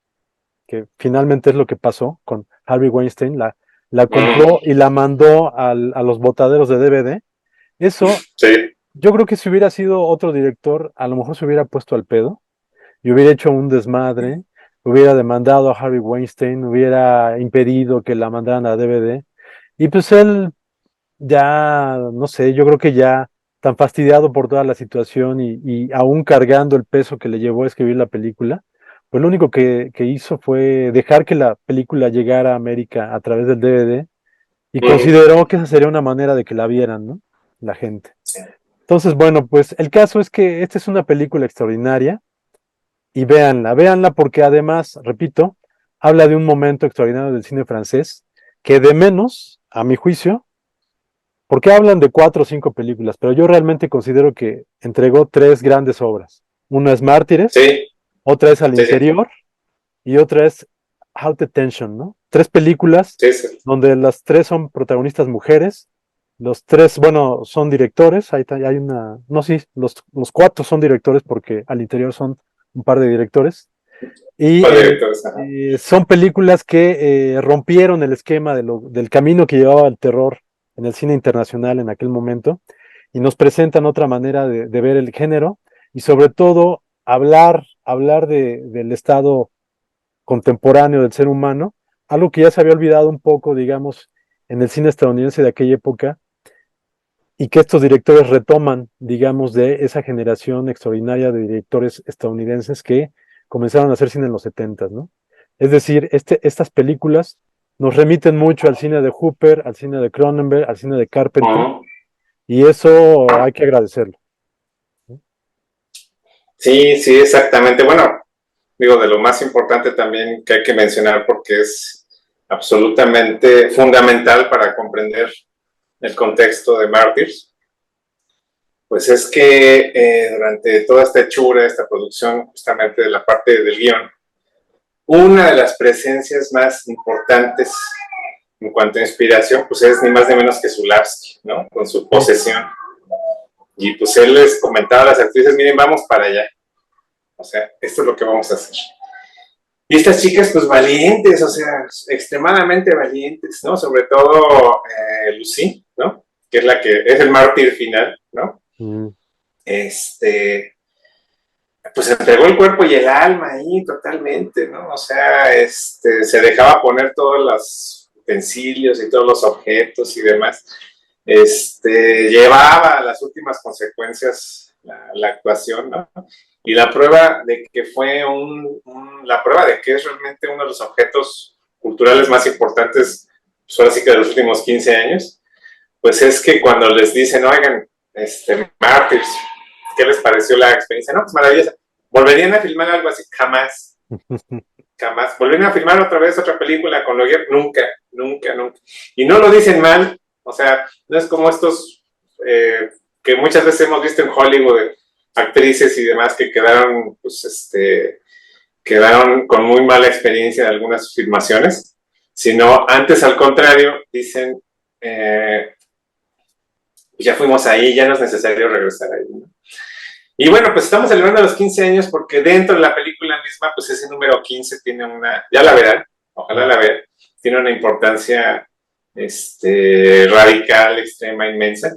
que finalmente es lo que pasó con Harvey Weinstein, la compró y la mandó a los botaderos de DVD. Eso, Sí, yo creo que si hubiera sido otro director, a lo mejor se hubiera puesto al pedo y hubiera hecho un desmadre, hubiera demandado a Harvey Weinstein, hubiera impedido que la mandaran a DVD. Y pues él ya, no sé, yo creo que ya tan fastidiado por toda la situación y aún cargando el peso que le llevó a escribir la película, pues lo único que hizo fue dejar que la película llegara a América a través del DVD y consideró que esa sería una manera de que la vieran, ¿no? La gente. Entonces, bueno, pues el caso es que esta es una película extraordinaria y véanla porque además, repito, habla de un momento extraordinario del cine francés que de menos, a mi juicio, porque hablan de 4 o 5 películas, pero yo realmente considero que entregó 3 grandes obras. Una es Mártires, sí, otra es Al sí, sí, Interior y otra es High Tension, ¿no? 3 películas sí, sí. donde las 3 son protagonistas mujeres, los 3, bueno, son directores, hay una, no, sí, los 4 son directores porque Al Interior son un par de directores, y Para directores, ajá. son películas que rompieron el esquema del camino que llevaba el terror en el cine internacional en aquel momento y nos presentan otra manera de ver el género y sobre todo hablar del estado contemporáneo del ser humano, algo que ya se había olvidado un poco, digamos, en el cine estadounidense de aquella época y que estos directores retoman, digamos, de esa generación extraordinaria de directores estadounidenses que comenzaron a hacer cine en los 70, ¿no? Es decir, estas películas nos remiten mucho al cine de Hooper, al cine de Cronenberg, al cine de Carpenter, y eso hay que agradecerlo. Sí, sí, exactamente. Bueno, digo, de lo más importante también que hay que mencionar porque es absolutamente fundamental para comprender el contexto de Mártires, pues es que durante toda esta hechura, esta producción, justamente de la parte del guión, una de las presencias más importantes en cuanto a inspiración, pues es ni más ni menos que Zulawski, ¿no? Con su posesión. Y pues él les comentaba a las actrices, miren, vamos para allá. O sea, esto es lo que vamos a hacer. Y estas chicas, pues valientes, o sea, extremadamente valientes, ¿no? Sobre todo Lucy, ¿no? Que es la que es el mártir final, ¿no? Mm. pues entregó el cuerpo y el alma ahí totalmente, ¿no? O sea, se dejaba poner todos los utensilios y todos los objetos y demás. Llevaba a las últimas consecuencias la actuación, ¿no? Y la prueba de que fue la prueba de que es realmente uno de los objetos culturales más importantes, pues ahora sí que de los últimos 15 años, pues es que cuando les dicen, oigan, Martyrs, ¿qué les pareció la experiencia? No, pues maravillosa. ¿Volverían a filmar algo así? Jamás. Jamás. ¿Volverían a filmar otra vez otra película con Logier? Nunca, nunca, nunca. Y no lo dicen mal, o sea, no es como estos que muchas veces hemos visto en Hollywood, actrices y demás que quedaron, pues, quedaron con muy mala experiencia en algunas filmaciones, sino antes al contrario, dicen, ya fuimos ahí, ya no es necesario regresar ahí, ¿no? Y bueno, pues estamos celebrando los 15 años porque dentro de la película misma, pues ese número 15 tiene ya la verán, ojalá la vean, tiene una importancia radical, extrema, inmensa.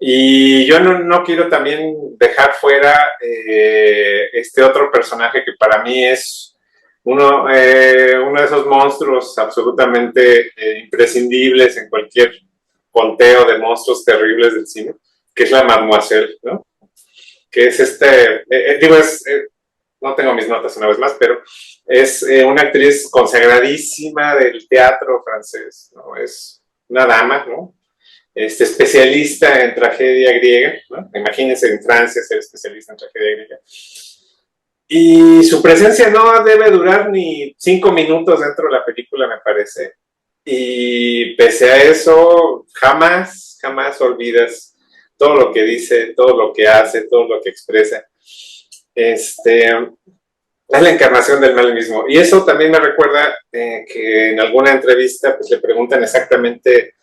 Y yo no quiero también dejar fuera este otro personaje que para mí es uno de esos monstruos absolutamente imprescindibles en cualquier conteo de monstruos terribles del cine, que es la Mademoiselle, ¿no? Que es no tengo mis notas una vez más, pero es una actriz consagradísima del teatro francés, ¿no? Es una dama, ¿no? Especialista en tragedia griega, ¿no? Imagínense en Francia ser especialista en tragedia griega. Y su presencia no debe durar ni 5 minutos dentro de la película, me parece. Y pese a eso, jamás olvidas todo lo que dice, todo lo que hace, todo lo que expresa. Es la encarnación del mal mismo. Y eso también me recuerda que en alguna entrevista pues, le preguntan exactamente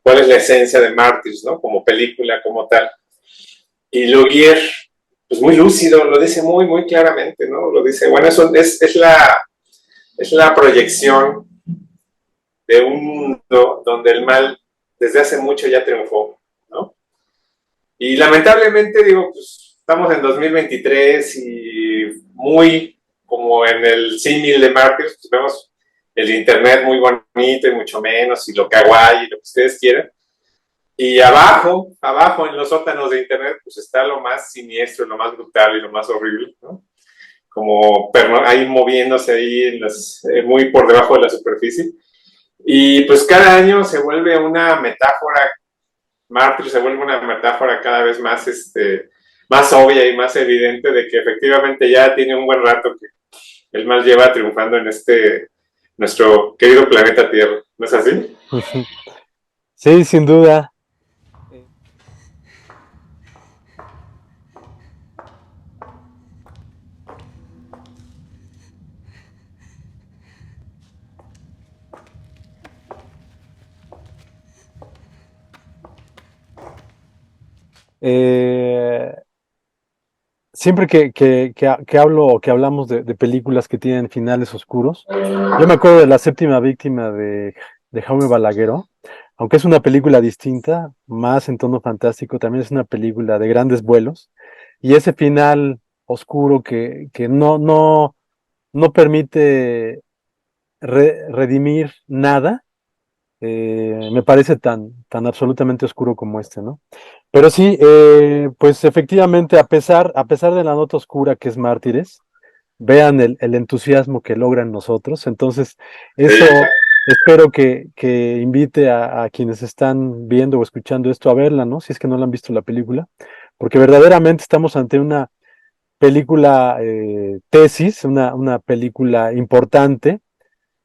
cuál es la esencia de Martyrs, ¿no? Como película, como tal. Y Lugier, pues muy lúcido, lo dice muy, muy claramente, ¿no? Lo dice, bueno, eso es la proyección de un mundo donde el mal desde hace mucho ya triunfó, ¿no? Y lamentablemente, digo, pues estamos en 2023 y muy como en el símil de Martyrs, pues vemos el internet muy bonito y mucho menos, y lo kawaii, y lo que ustedes quieran. Y abajo, en los sótanos de internet, pues está lo más siniestro, lo más brutal y lo más horrible, ¿no? Como ahí moviéndose ahí muy por debajo de la superficie. Y pues cada año se vuelve una metáfora, Martyrs se vuelve una metáfora cada vez más, más obvia y más evidente de que efectivamente ya tiene un buen rato que el mal lleva triunfando en nuestro querido planeta Tierra, ¿no es así? Sí, sin duda. Siempre que hablo o que hablamos de películas que tienen finales oscuros, yo me acuerdo de La Séptima Víctima de Jaume Balagueró, aunque es una película distinta, más en tono fantástico, también es una película de grandes vuelos, y ese final oscuro que no permite redimir nada, me parece tan absolutamente oscuro como este, ¿no? Pero sí, pues efectivamente, a pesar de la nota oscura que es Mártires, vean el entusiasmo que logran nosotros. Entonces, eso espero que invite a quienes están viendo o escuchando esto a verla, ¿no? Si es que no la han visto la película, porque verdaderamente estamos ante una película tesis, una película importante,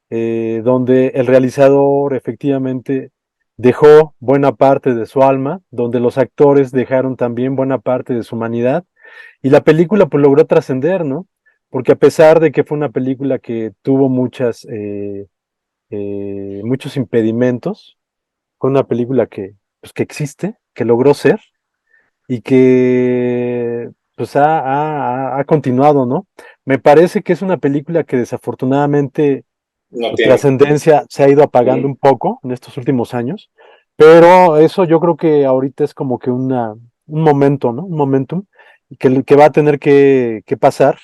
donde el realizador efectivamente dejó buena parte de su alma, donde los actores dejaron también buena parte de su humanidad, y la película pues logró trascender, ¿no? Porque a pesar de que fue una película que tuvo muchos impedimentos, fue una película pues, que existe, que logró ser, y que pues ha continuado, ¿no? Me parece que es una película que desafortunadamente No su tiene. trascendencia se ha ido apagando un poco en estos últimos años, pero eso yo creo que ahorita es como que un momento, ¿no? Un momentum que va a tener que pasar,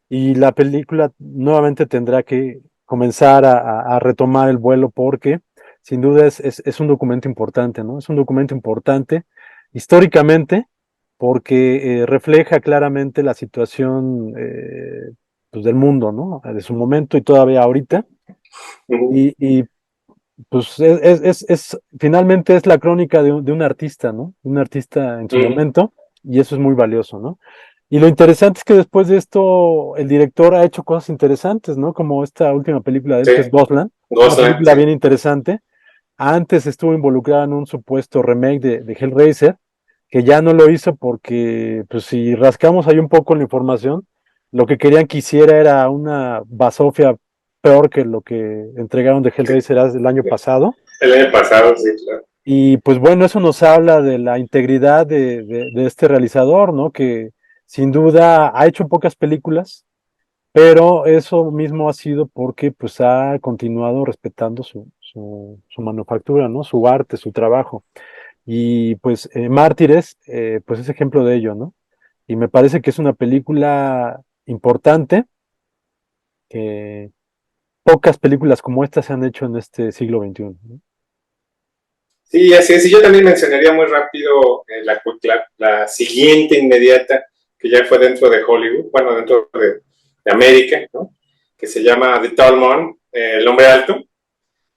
y la película nuevamente tendrá que comenzar a retomar el vuelo porque sin duda es un documento importante, ¿no? Es un documento importante históricamente porque refleja claramente la situación pues del mundo, ¿no? De su momento y todavía ahorita. Y pues finalmente es la crónica de un artista, ¿no? Un artista en su momento, y eso es muy valioso, ¿no? Y lo interesante es que después de esto, el director ha hecho cosas interesantes, ¿no? Como esta última película de él, que es Ghostland. Una película bien interesante. Antes estuvo involucrada en un supuesto remake de Hellraiser, que ya no lo hizo porque, pues si rascamos ahí un poco la información, lo que querían que hiciera era una basofia peor que lo que entregaron de Hellraiser el año pasado. El año pasado, sí, claro. Y pues bueno, eso nos habla de la integridad de este realizador, ¿no? Que sin duda ha hecho pocas películas, pero eso mismo ha sido porque pues ha continuado respetando su manufactura, ¿no? Su arte, su trabajo. Y pues Mártires, pues es ejemplo de ello, ¿no? Y me parece que es una película importante, que pocas películas como esta se han hecho en este siglo XXI, ¿no? Sí, así es. Y yo también mencionaría muy rápido la siguiente inmediata, que ya fue dentro de Hollywood, bueno, dentro de América, ¿no? Que se llama The Tall Man, El Hombre Alto,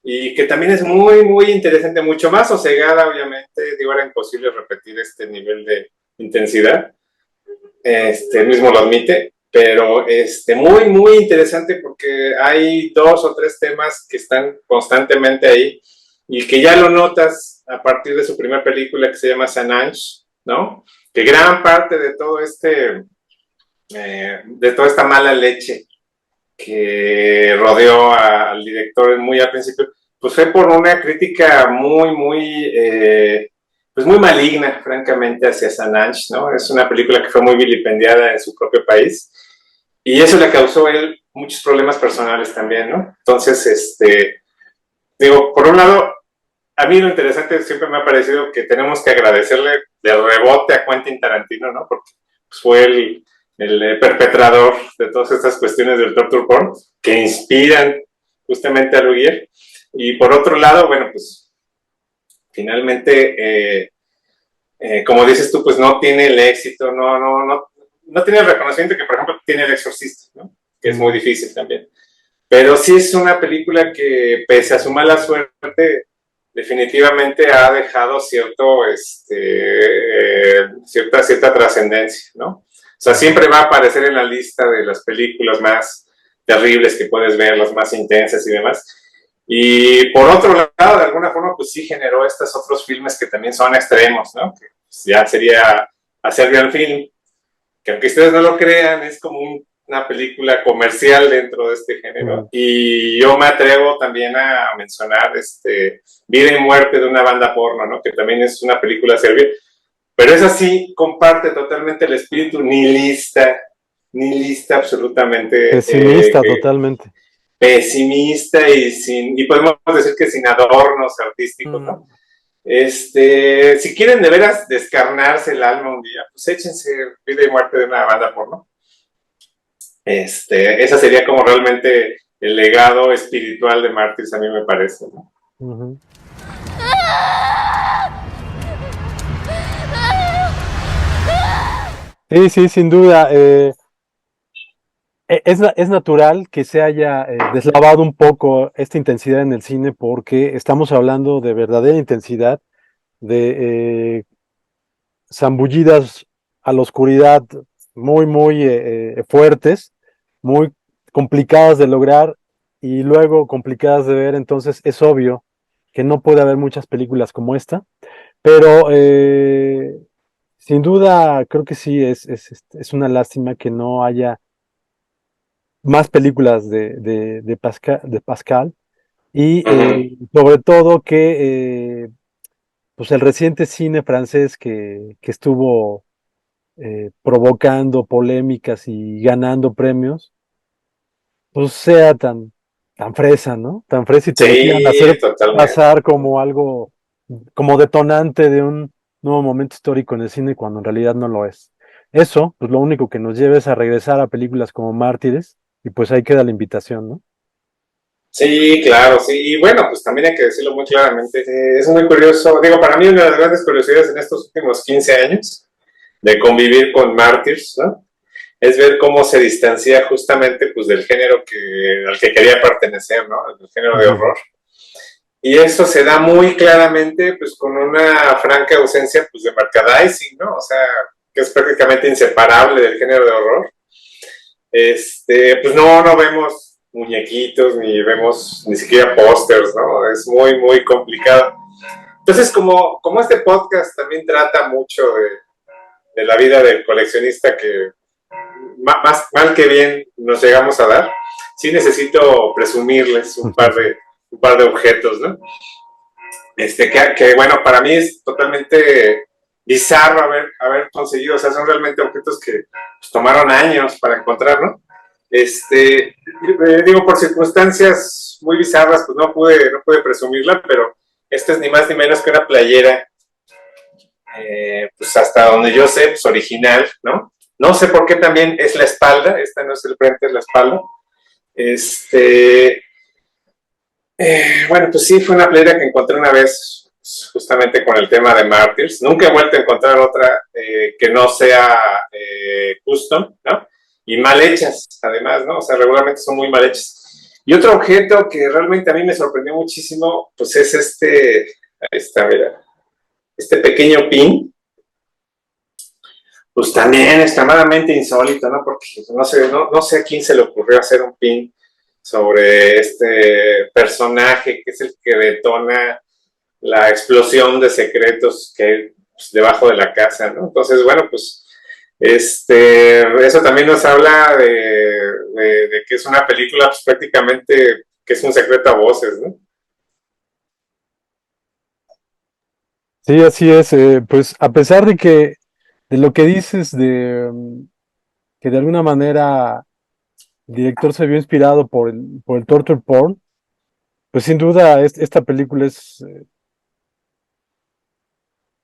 y que también es muy, muy interesante, mucho más sosegada, obviamente. Digo, era imposible repetir este nivel de intensidad. Él mismo lo admite, pero muy, muy interesante porque hay 2 o 3 temas que están constantemente ahí y que ya lo notas a partir de su primera película que se llama Sanange, ¿no? Que gran parte de todo de toda esta mala leche que rodeó al director muy al principio, pues fue por una crítica muy, muy, pues muy maligna, francamente, hacia Sanange, ¿no? Es una película que fue muy vilipendiada en su propio país y eso le causó a él muchos problemas personales también, ¿no? Entonces, digo, por un lado, a mí lo interesante siempre me ha parecido que tenemos que agradecerle de rebote a Quentin Tarantino, ¿no? Porque pues, fue el perpetrador de todas estas cuestiones del torture porn que inspiran justamente a Lugier. Y por otro lado, bueno, pues finalmente, como dices tú, pues no tiene el éxito, no tiene el reconocimiento que, por ejemplo, tiene El Exorcista, ¿no? Que es muy difícil también. Pero sí es una película que, pese a su mala suerte, definitivamente ha dejado cierta trascendencia, ¿no? O sea, siempre va a aparecer en la lista de las películas más terribles que puedes ver, las más intensas y demás. Y por otro lado, de alguna forma, pues sí generó estos otros filmes que también son extremos, ¿no? Que pues, ya sería hacer bien film, que aunque ustedes no lo crean, es como una película comercial dentro de este género. Y yo me atrevo también a mencionar Vida y Muerte de una banda porno, ¿no? Que también es una película serbia. Pero esa sí comparte totalmente el espíritu nihilista absolutamente. Pesimista totalmente. Pesimista y podemos decir que sin adornos artísticos, ¿no? Si quieren de veras descarnarse el alma un día, pues échense Vida y Muerte de una banda porno. Esa sería como realmente el legado espiritual de Mártires, a mí me parece, ¿no? Uh-huh. Sí, sin duda. Es natural que se haya deslavado un poco esta intensidad en el cine porque estamos hablando de verdadera intensidad, de zambullidas a la oscuridad muy, muy fuertes, muy complicadas de lograr y luego complicadas de ver. Entonces es obvio que no puede haber muchas películas como esta, pero sin duda creo que sí es una lástima que no haya más películas de Pascal y sobre todo que pues el reciente cine francés que estuvo provocando polémicas y ganando premios, pues sea tan fresa, ¿no? Tan fresa y te lo quieran hacer pasar como algo, como detonante de un nuevo momento histórico en el cine cuando en realidad no lo es. eso, pues lo único que nos lleva es a regresar a películas como Mártires, y pues ahí queda la invitación, ¿no? Sí, claro, sí. Y bueno, pues también hay que decirlo muy claramente. Es muy curioso. Digo, para mí una de las grandes curiosidades en estos últimos 15 años de convivir con Mártires, ¿no? Es ver cómo se distancia justamente pues del género al que quería pertenecer, ¿no? El género de horror. Y eso se da muy claramente pues con una franca ausencia pues de merchandising, ¿no? O sea, que es prácticamente inseparable del género de horror. Pues no vemos muñequitos, ni vemos ni siquiera pósters, ¿no? Es muy, muy complicado. Entonces, como este podcast también trata mucho de la vida del coleccionista que más mal que bien nos llegamos a dar, sí necesito presumirles un par de objetos, ¿no? Que bueno, para mí es totalmente bizarro haber conseguido, o sea, son realmente objetos que pues, tomaron años para encontrar, ¿no? Digo, por circunstancias muy bizarras, pues no pude presumirla, pero esta es ni más ni menos que una playera, pues hasta donde yo sé, pues original, ¿no? No sé por qué también es la espalda, esta no es el frente, es la espalda. Bueno, pues sí, fue una playera que encontré una vez, justamente con el tema de Martyrs. Nunca he vuelto a encontrar otra que no sea custom, ¿no? Y mal hechas, además, ¿no? O sea, regularmente son muy mal hechas. Y otro objeto que realmente a mí me sorprendió muchísimo, pues es ahí está, mira, este pequeño pin, pues también extremadamente insólito, ¿no? Porque no sé a quién se le ocurrió hacer un pin sobre este personaje que es el que detona la explosión de secretos que hay pues, debajo de la casa, ¿no? Entonces, bueno, pues eso también nos habla de que es una película pues, prácticamente que es un secreto a voces, ¿no? Sí, así es. Pues a pesar de lo que dices que de alguna manera el director se vio inspirado por el torture porn, pues sin duda esta película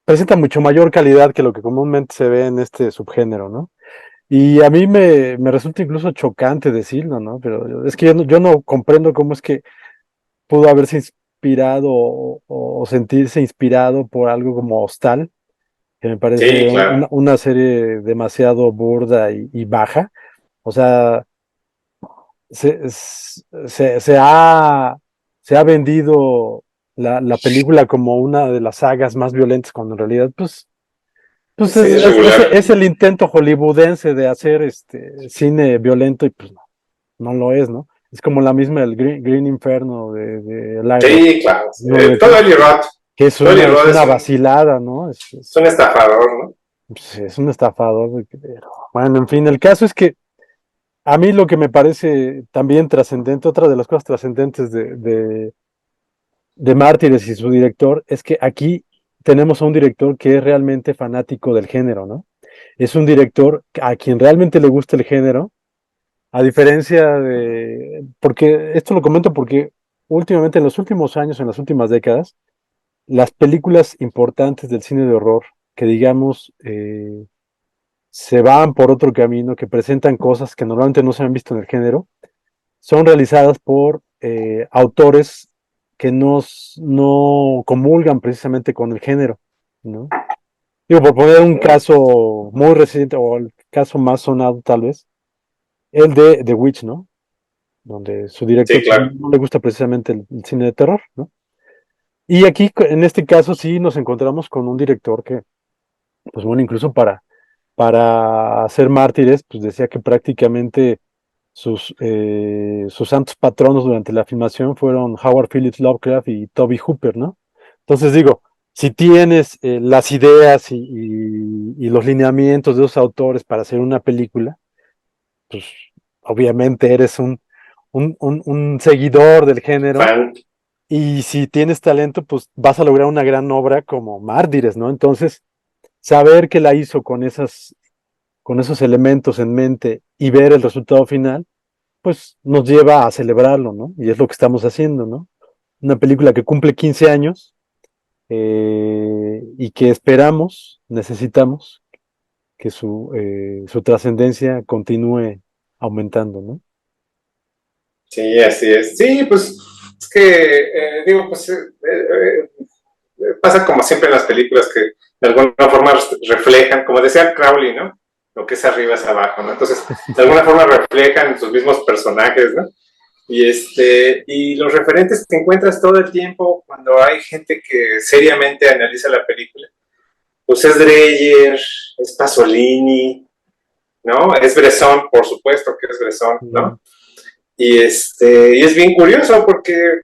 presenta mucho mayor calidad que lo que comúnmente se ve en este subgénero, ¿no? Y a mí me resulta incluso chocante decirlo, ¿no? Pero es que yo no comprendo cómo es que pudo haberse inspirado o sentirse inspirado por algo como Hostal, que me Sí, parece claro. una serie demasiado burda y baja. O sea, se se ha vendido la película como una de las sagas más violentas, cuando en realidad, pues Sí, es regular. es el intento hollywoodense de hacer este cine violento y pues no lo es, ¿no? Es como la misma del Green Inferno de Eli Roth, Sí, claro. ¿no? Todo Eli Roth. Que Todo Eli es Roth una vacilada, ¿no? es un estafador, ¿no? Pues, es un estafador. Pero, bueno, en fin, el caso es que a mí lo que me parece también trascendente, otra de las cosas trascendentes de Mártires y su director, es que aquí tenemos a un director que es realmente fanático del género, ¿no? Es un director a quien realmente le gusta el género, a diferencia porque esto lo comento porque últimamente, en los últimos años, en las últimas décadas, las películas importantes del cine de horror, que digamos, se van por otro camino, que presentan cosas que normalmente no se han visto en el género, son realizadas por autores que no comulgan precisamente con el género, ¿no? Digo, por poner un caso muy reciente, o el caso más sonado tal vez, el de The Witch, ¿no? Donde su director Sí, claro. no le gusta precisamente el cine de terror, ¿no? Y aquí, en este caso, sí nos encontramos con un director que, pues bueno, incluso para hacer Mártires, pues decía que prácticamente sus santos patronos durante la filmación fueron Howard Phillips Lovecraft y Toby Hooper, ¿no? Entonces digo, si tienes las ideas y los lineamientos de esos autores para hacer una película, pues obviamente eres un seguidor del género, Fan. y si tienes talento, pues vas a lograr una gran obra como Mártires, ¿no? Entonces, saber que la hizo con esos elementos en mente y ver el resultado final, pues nos lleva a celebrarlo, ¿no? Y es lo que estamos haciendo, ¿no? Una película que cumple 15 años y que esperamos, necesitamos que su trascendencia continúe aumentando, ¿no? Sí, así es. Sí, pues es que, digo, pues pasa como siempre en las películas que de alguna forma reflejan, como decía Crowley, ¿no? Lo que es arriba es abajo, ¿no? Entonces, de alguna forma reflejan sus mismos personajes, ¿no? Y los referentes que encuentras todo el tiempo cuando hay gente que seriamente analiza la película, pues es Dreyer, es Pasolini, ¿no? Es Bresson, por supuesto que es Bresson, ¿no? Y es bien curioso porque,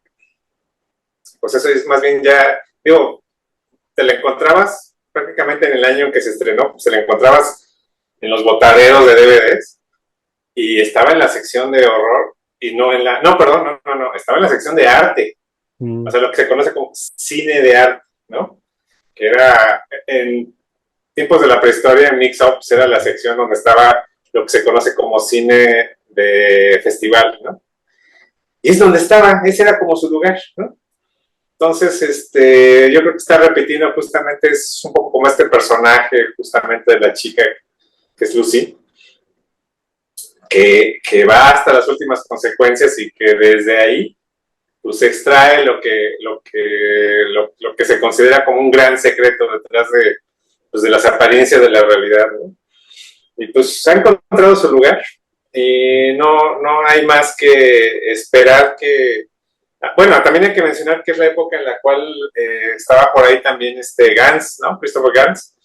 pues eso es más bien ya, digo, te la encontrabas prácticamente en el año en que se estrenó, pues te la encontrabas en los botaderos de DVDs y estaba en la sección de horror y no en la, no, perdón, no, estaba en la sección de arte, o sea, lo que se conoce como cine de arte, ¿no? Que era en tiempos de la prehistoria, en Mix-Ups era la sección donde estaba lo que se conoce como cine de festival, ¿no? Y es donde estaba, ese era como su lugar, ¿no? Entonces, yo creo que está repitiendo justamente, es un poco como este personaje justamente de la chica que es Lucy, que va hasta las últimas consecuencias y que desde ahí pues extrae lo que se considera como un gran secreto detrás de las apariencias de la realidad, ¿no? Y pues ha encontrado su lugar y no hay más que esperar que... Bueno, también hay que mencionar que es la época en la cual estaba por ahí también Gans, ¿no? Christopher Gans,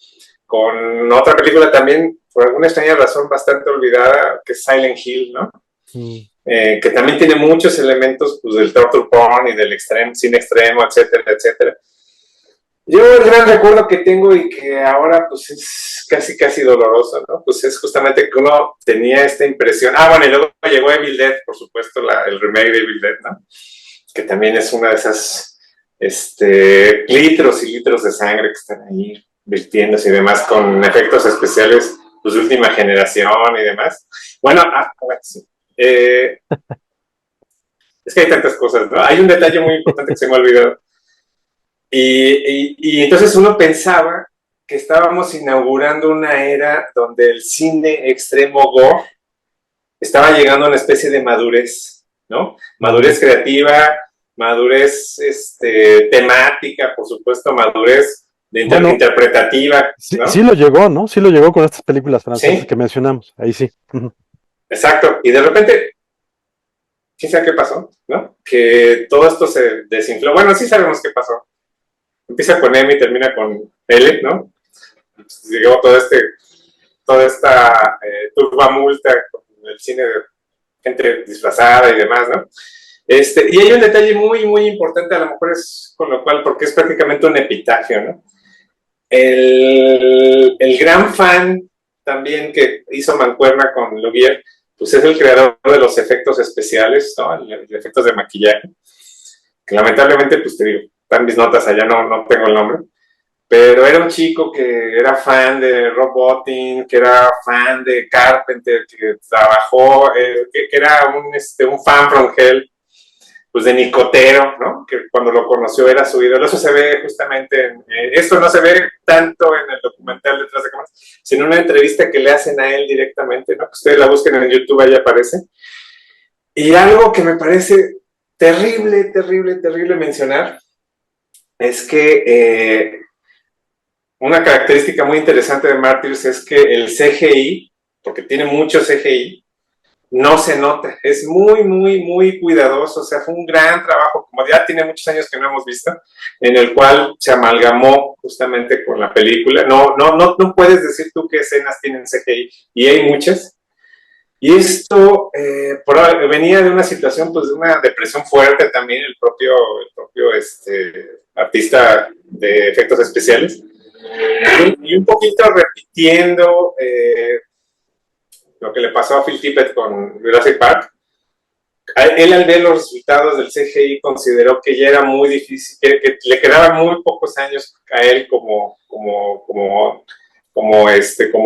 con otra película también, por alguna extraña razón, bastante olvidada, que es Silent Hill, ¿no? Que también tiene muchos elementos pues, del torture porn y del cine extremo, etcétera, etcétera. Yo el gran recuerdo que tengo y que ahora pues es casi doloroso, ¿no? Pues es justamente que uno tenía esta impresión. Bueno, y luego llegó Evil Dead, por supuesto, el remake de Evil Dead, ¿no? Que también es una de esas litros y litros de sangre que están ahí virtiéndose y demás con efectos especiales pues, de última generación y demás. Bueno, sí. Es que hay tantas cosas, ¿no? Hay un detalle muy importante que se me ha olvidado. Y entonces uno pensaba que estábamos inaugurando una era donde el cine extremo gore estaba llegando a una especie de madurez, ¿no? Madurez creativa, madurez temática, por supuesto, madurez interpretativa, ¿no? Sí lo llegó, ¿no? Sí lo llegó con estas películas francesas que mencionamos, ahí sí. Exacto, y de repente, ¿quién sabe qué pasó? ¿No? Que todo esto se desinfló. Bueno, sí sabemos qué pasó. Empieza con M y termina con L, ¿no? Llegó toda esta turbamulta con el cine de gente disfrazada y demás, ¿no? Y hay un detalle muy, muy importante, a lo mejor es con lo cual, porque es prácticamente un epitafio, ¿no? El gran fan también que hizo mancuerna con Lugier, pues es el creador de los efectos especiales, ¿no? Los efectos de maquillaje, que lamentablemente, pues te digo, están mis notas allá, no tengo el nombre, pero era un chico que era fan de Rob Bottin, que era fan de Carpenter, que trabajó, que era un fan from hell, pues de Nicotero, ¿no? Que cuando lo conoció era su ídolo. Eso se ve justamente, esto no se ve tanto en el documental Detrás de Cámaras, sino en una entrevista que le hacen a él directamente, ¿no? Que ustedes la busquen en YouTube, ahí aparece. Y algo que me parece terrible mencionar es que una característica muy interesante de Martyrs es que el CGI, porque tiene mucho CGI, no se nota, es muy cuidadoso, o sea, fue un gran trabajo, como ya tiene muchos años que no hemos visto, en el cual se amalgamó justamente con la película. No puedes decir tú qué escenas tienen CGI, y hay muchas. Y esto venía de una situación, pues, de una depresión fuerte también, el propio artista de efectos especiales, y un poquito repitiendo lo que le pasó a Phil Tippett con Jurassic Park. Él, al ver los resultados del CGI, consideró que ya era muy difícil, que le quedaban muy pocos años a él como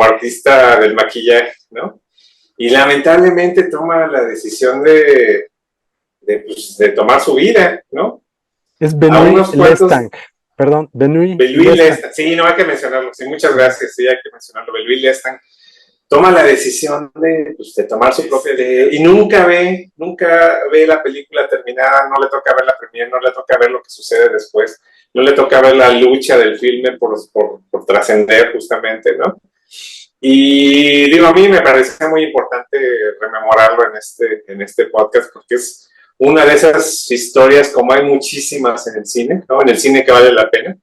artista del maquillaje, ¿no? Y lamentablemente toma la decisión de tomar su vida, ¿no? Es Benoît Lestanc, Perdón, Benoit Benoit Lestan, sí, no hay que mencionarlo, sí, muchas gracias, sí, hay que mencionarlo. Benoit Lestan toma la decisión de tomar su propia y nunca ve la película terminada, no le toca ver la premiere, no le toca ver lo que sucede después, no le toca ver la lucha del filme por trascender justamente, ¿no? Y digo, a mí me parecía muy importante rememorarlo en este podcast porque es una de esas historias, como hay muchísimas en el cine, ¿no? En el cine que vale la pena,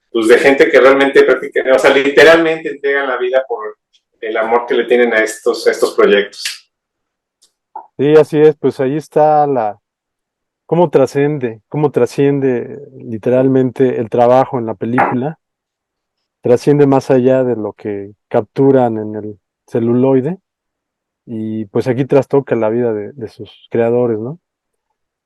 pues de gente que realmente practica, o sea, literalmente entregan la vida por el amor que le tienen a estos proyectos. Sí, así es, pues ahí está cómo trasciende literalmente el trabajo en la película, trasciende más allá de lo que capturan en el celuloide, y pues aquí trastoca la vida de sus creadores, ¿no?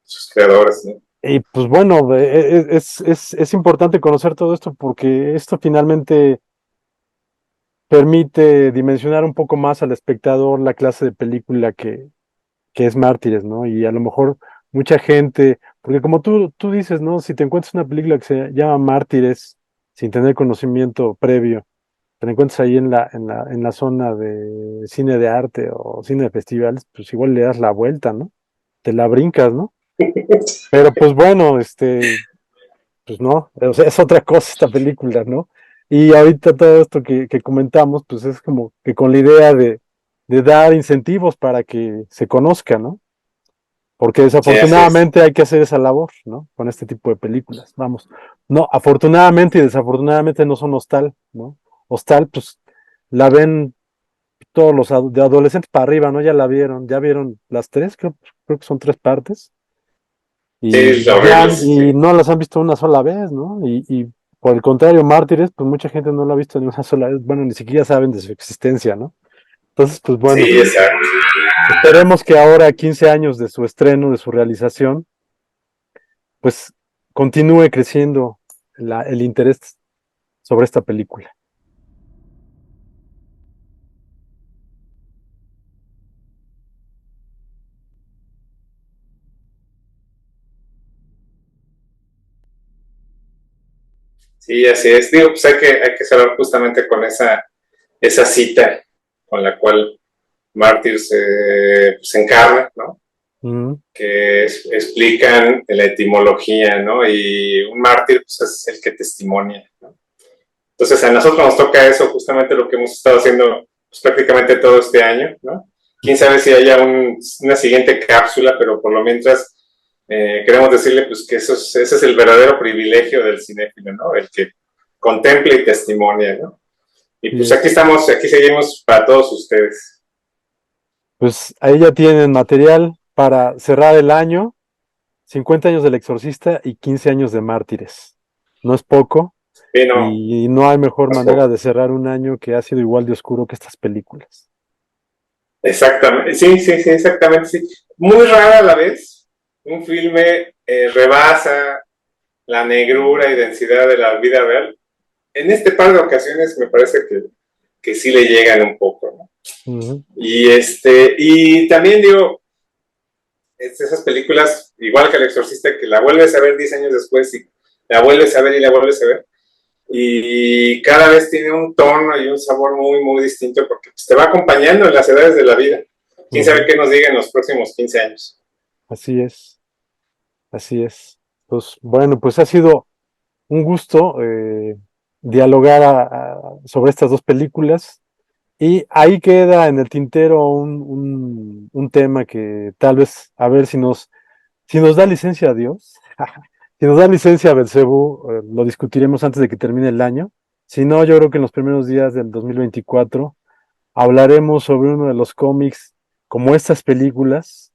Sus creadores, ¿no? Y pues bueno, es importante conocer todo esto porque esto finalmente permite dimensionar un poco más al espectador la clase de película que es Mártires, ¿no? Y a lo mejor mucha gente, porque como tú dices, ¿no? Si te encuentras una película que se llama Mártires sin tener conocimiento previo, te la encuentras ahí en la zona de cine de arte o cine de festivales, pues igual le das la vuelta, ¿no? Te la brincas, ¿no? Pero pues bueno, pues no, o sea, es otra cosa esta película, ¿no? Y ahorita todo esto que comentamos, pues es como que con la idea de dar incentivos para que se conozca, ¿no? Porque Sí, así es. desafortunadamente hay que hacer esa labor, ¿no? Con este tipo de películas, vamos. No, afortunadamente y desafortunadamente no son hostal, ¿no? Hostal, pues la ven todos los de adolescentes para arriba, ¿no? Ya vieron las tres, creo que son tres partes, Sí, es horrible, y sí. no las han visto una sola vez, ¿no? Y por el contrario, Mártires, pues mucha gente no la ha visto ni una sola vez, bueno, ni siquiera saben de su existencia, ¿no? Entonces, pues bueno, Sí, exacto. esperemos que ahora, 15 años de su estreno, de su realización, pues continúe creciendo el interés sobre esta película. Sí, así es. Digo, pues hay que cerrar justamente con esa cita con la cual Mártir se encarna, ¿no? Mm, Que explican la etimología, ¿no? Y un mártir pues, es el que testimonia, ¿no? Entonces a nosotros nos toca eso, justamente lo que hemos estado haciendo pues, prácticamente todo este año, ¿no? Quién sabe si haya una siguiente cápsula, pero por lo mientras queremos decirle pues que ese es el verdadero privilegio del cinéfilo, ¿no? El que contempla y testimonia, ¿no? Y y pues aquí es, estamos, aquí seguimos para todos ustedes. pues ahí ya tienen material para cerrar el año, 50 años del Exorcista y 15 años de Mártires. No es poco. Sí, no, Y no hay mejor más manera poco. de cerrar un año que ha sido igual de oscuro que estas películas. Exactamente, sí, sí, sí, exactamente, sí. Muy rara a la vez, un filme rebasa la negrura y densidad de la vida real. En este par de ocasiones me parece que sí le llegan un poco, ¿no? Ujú. Y también digo, esas películas, igual que El Exorcista, que la vuelves a ver 10 años después y la vuelves a ver y la vuelves a ver, y cada vez tiene un tono y un sabor muy, muy distinto porque pues, te va acompañando en las edades de la vida. Quién sabe Ujú. qué nos diga en los próximos 15 años. Así es, así es. Pues bueno, pues ha sido un gusto dialogar sobre estas dos películas. Y ahí queda en el tintero un tema que tal vez, a ver si nos da licencia a Dios, si nos da licencia a Belcebú, lo discutiremos antes de que termine el año. Si no, yo creo que en los primeros días del 2024 hablaremos sobre uno de los cómics como estas películas,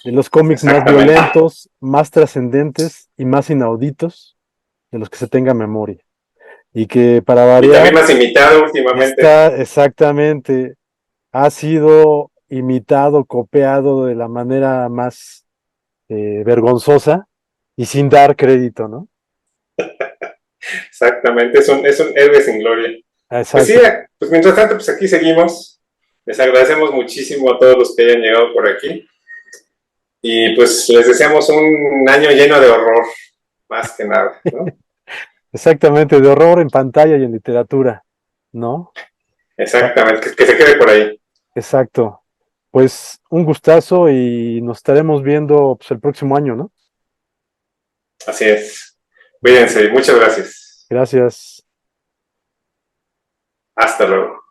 de los cómics más Exactamente. violentos, más trascendentes y más inauditos de los que se tenga memoria. Y que para Y también variar, más imitado últimamente. está exactamente, ha sido imitado, copiado de la manera más vergonzosa y sin dar crédito, ¿no? Exactamente, es un héroe sin gloria. Pues sí, Exacto. pues mientras tanto, pues aquí seguimos. Les agradecemos muchísimo a todos los que hayan llegado por aquí. Y pues les deseamos un año lleno de horror, más que nada, ¿no? Exactamente, de horror en pantalla y en literatura, ¿no? Exactamente, que se quede por ahí. Exacto. Pues un gustazo y nos estaremos viendo pues, el próximo año, ¿no? Así es. Cuídense y muchas gracias. Gracias. Hasta luego.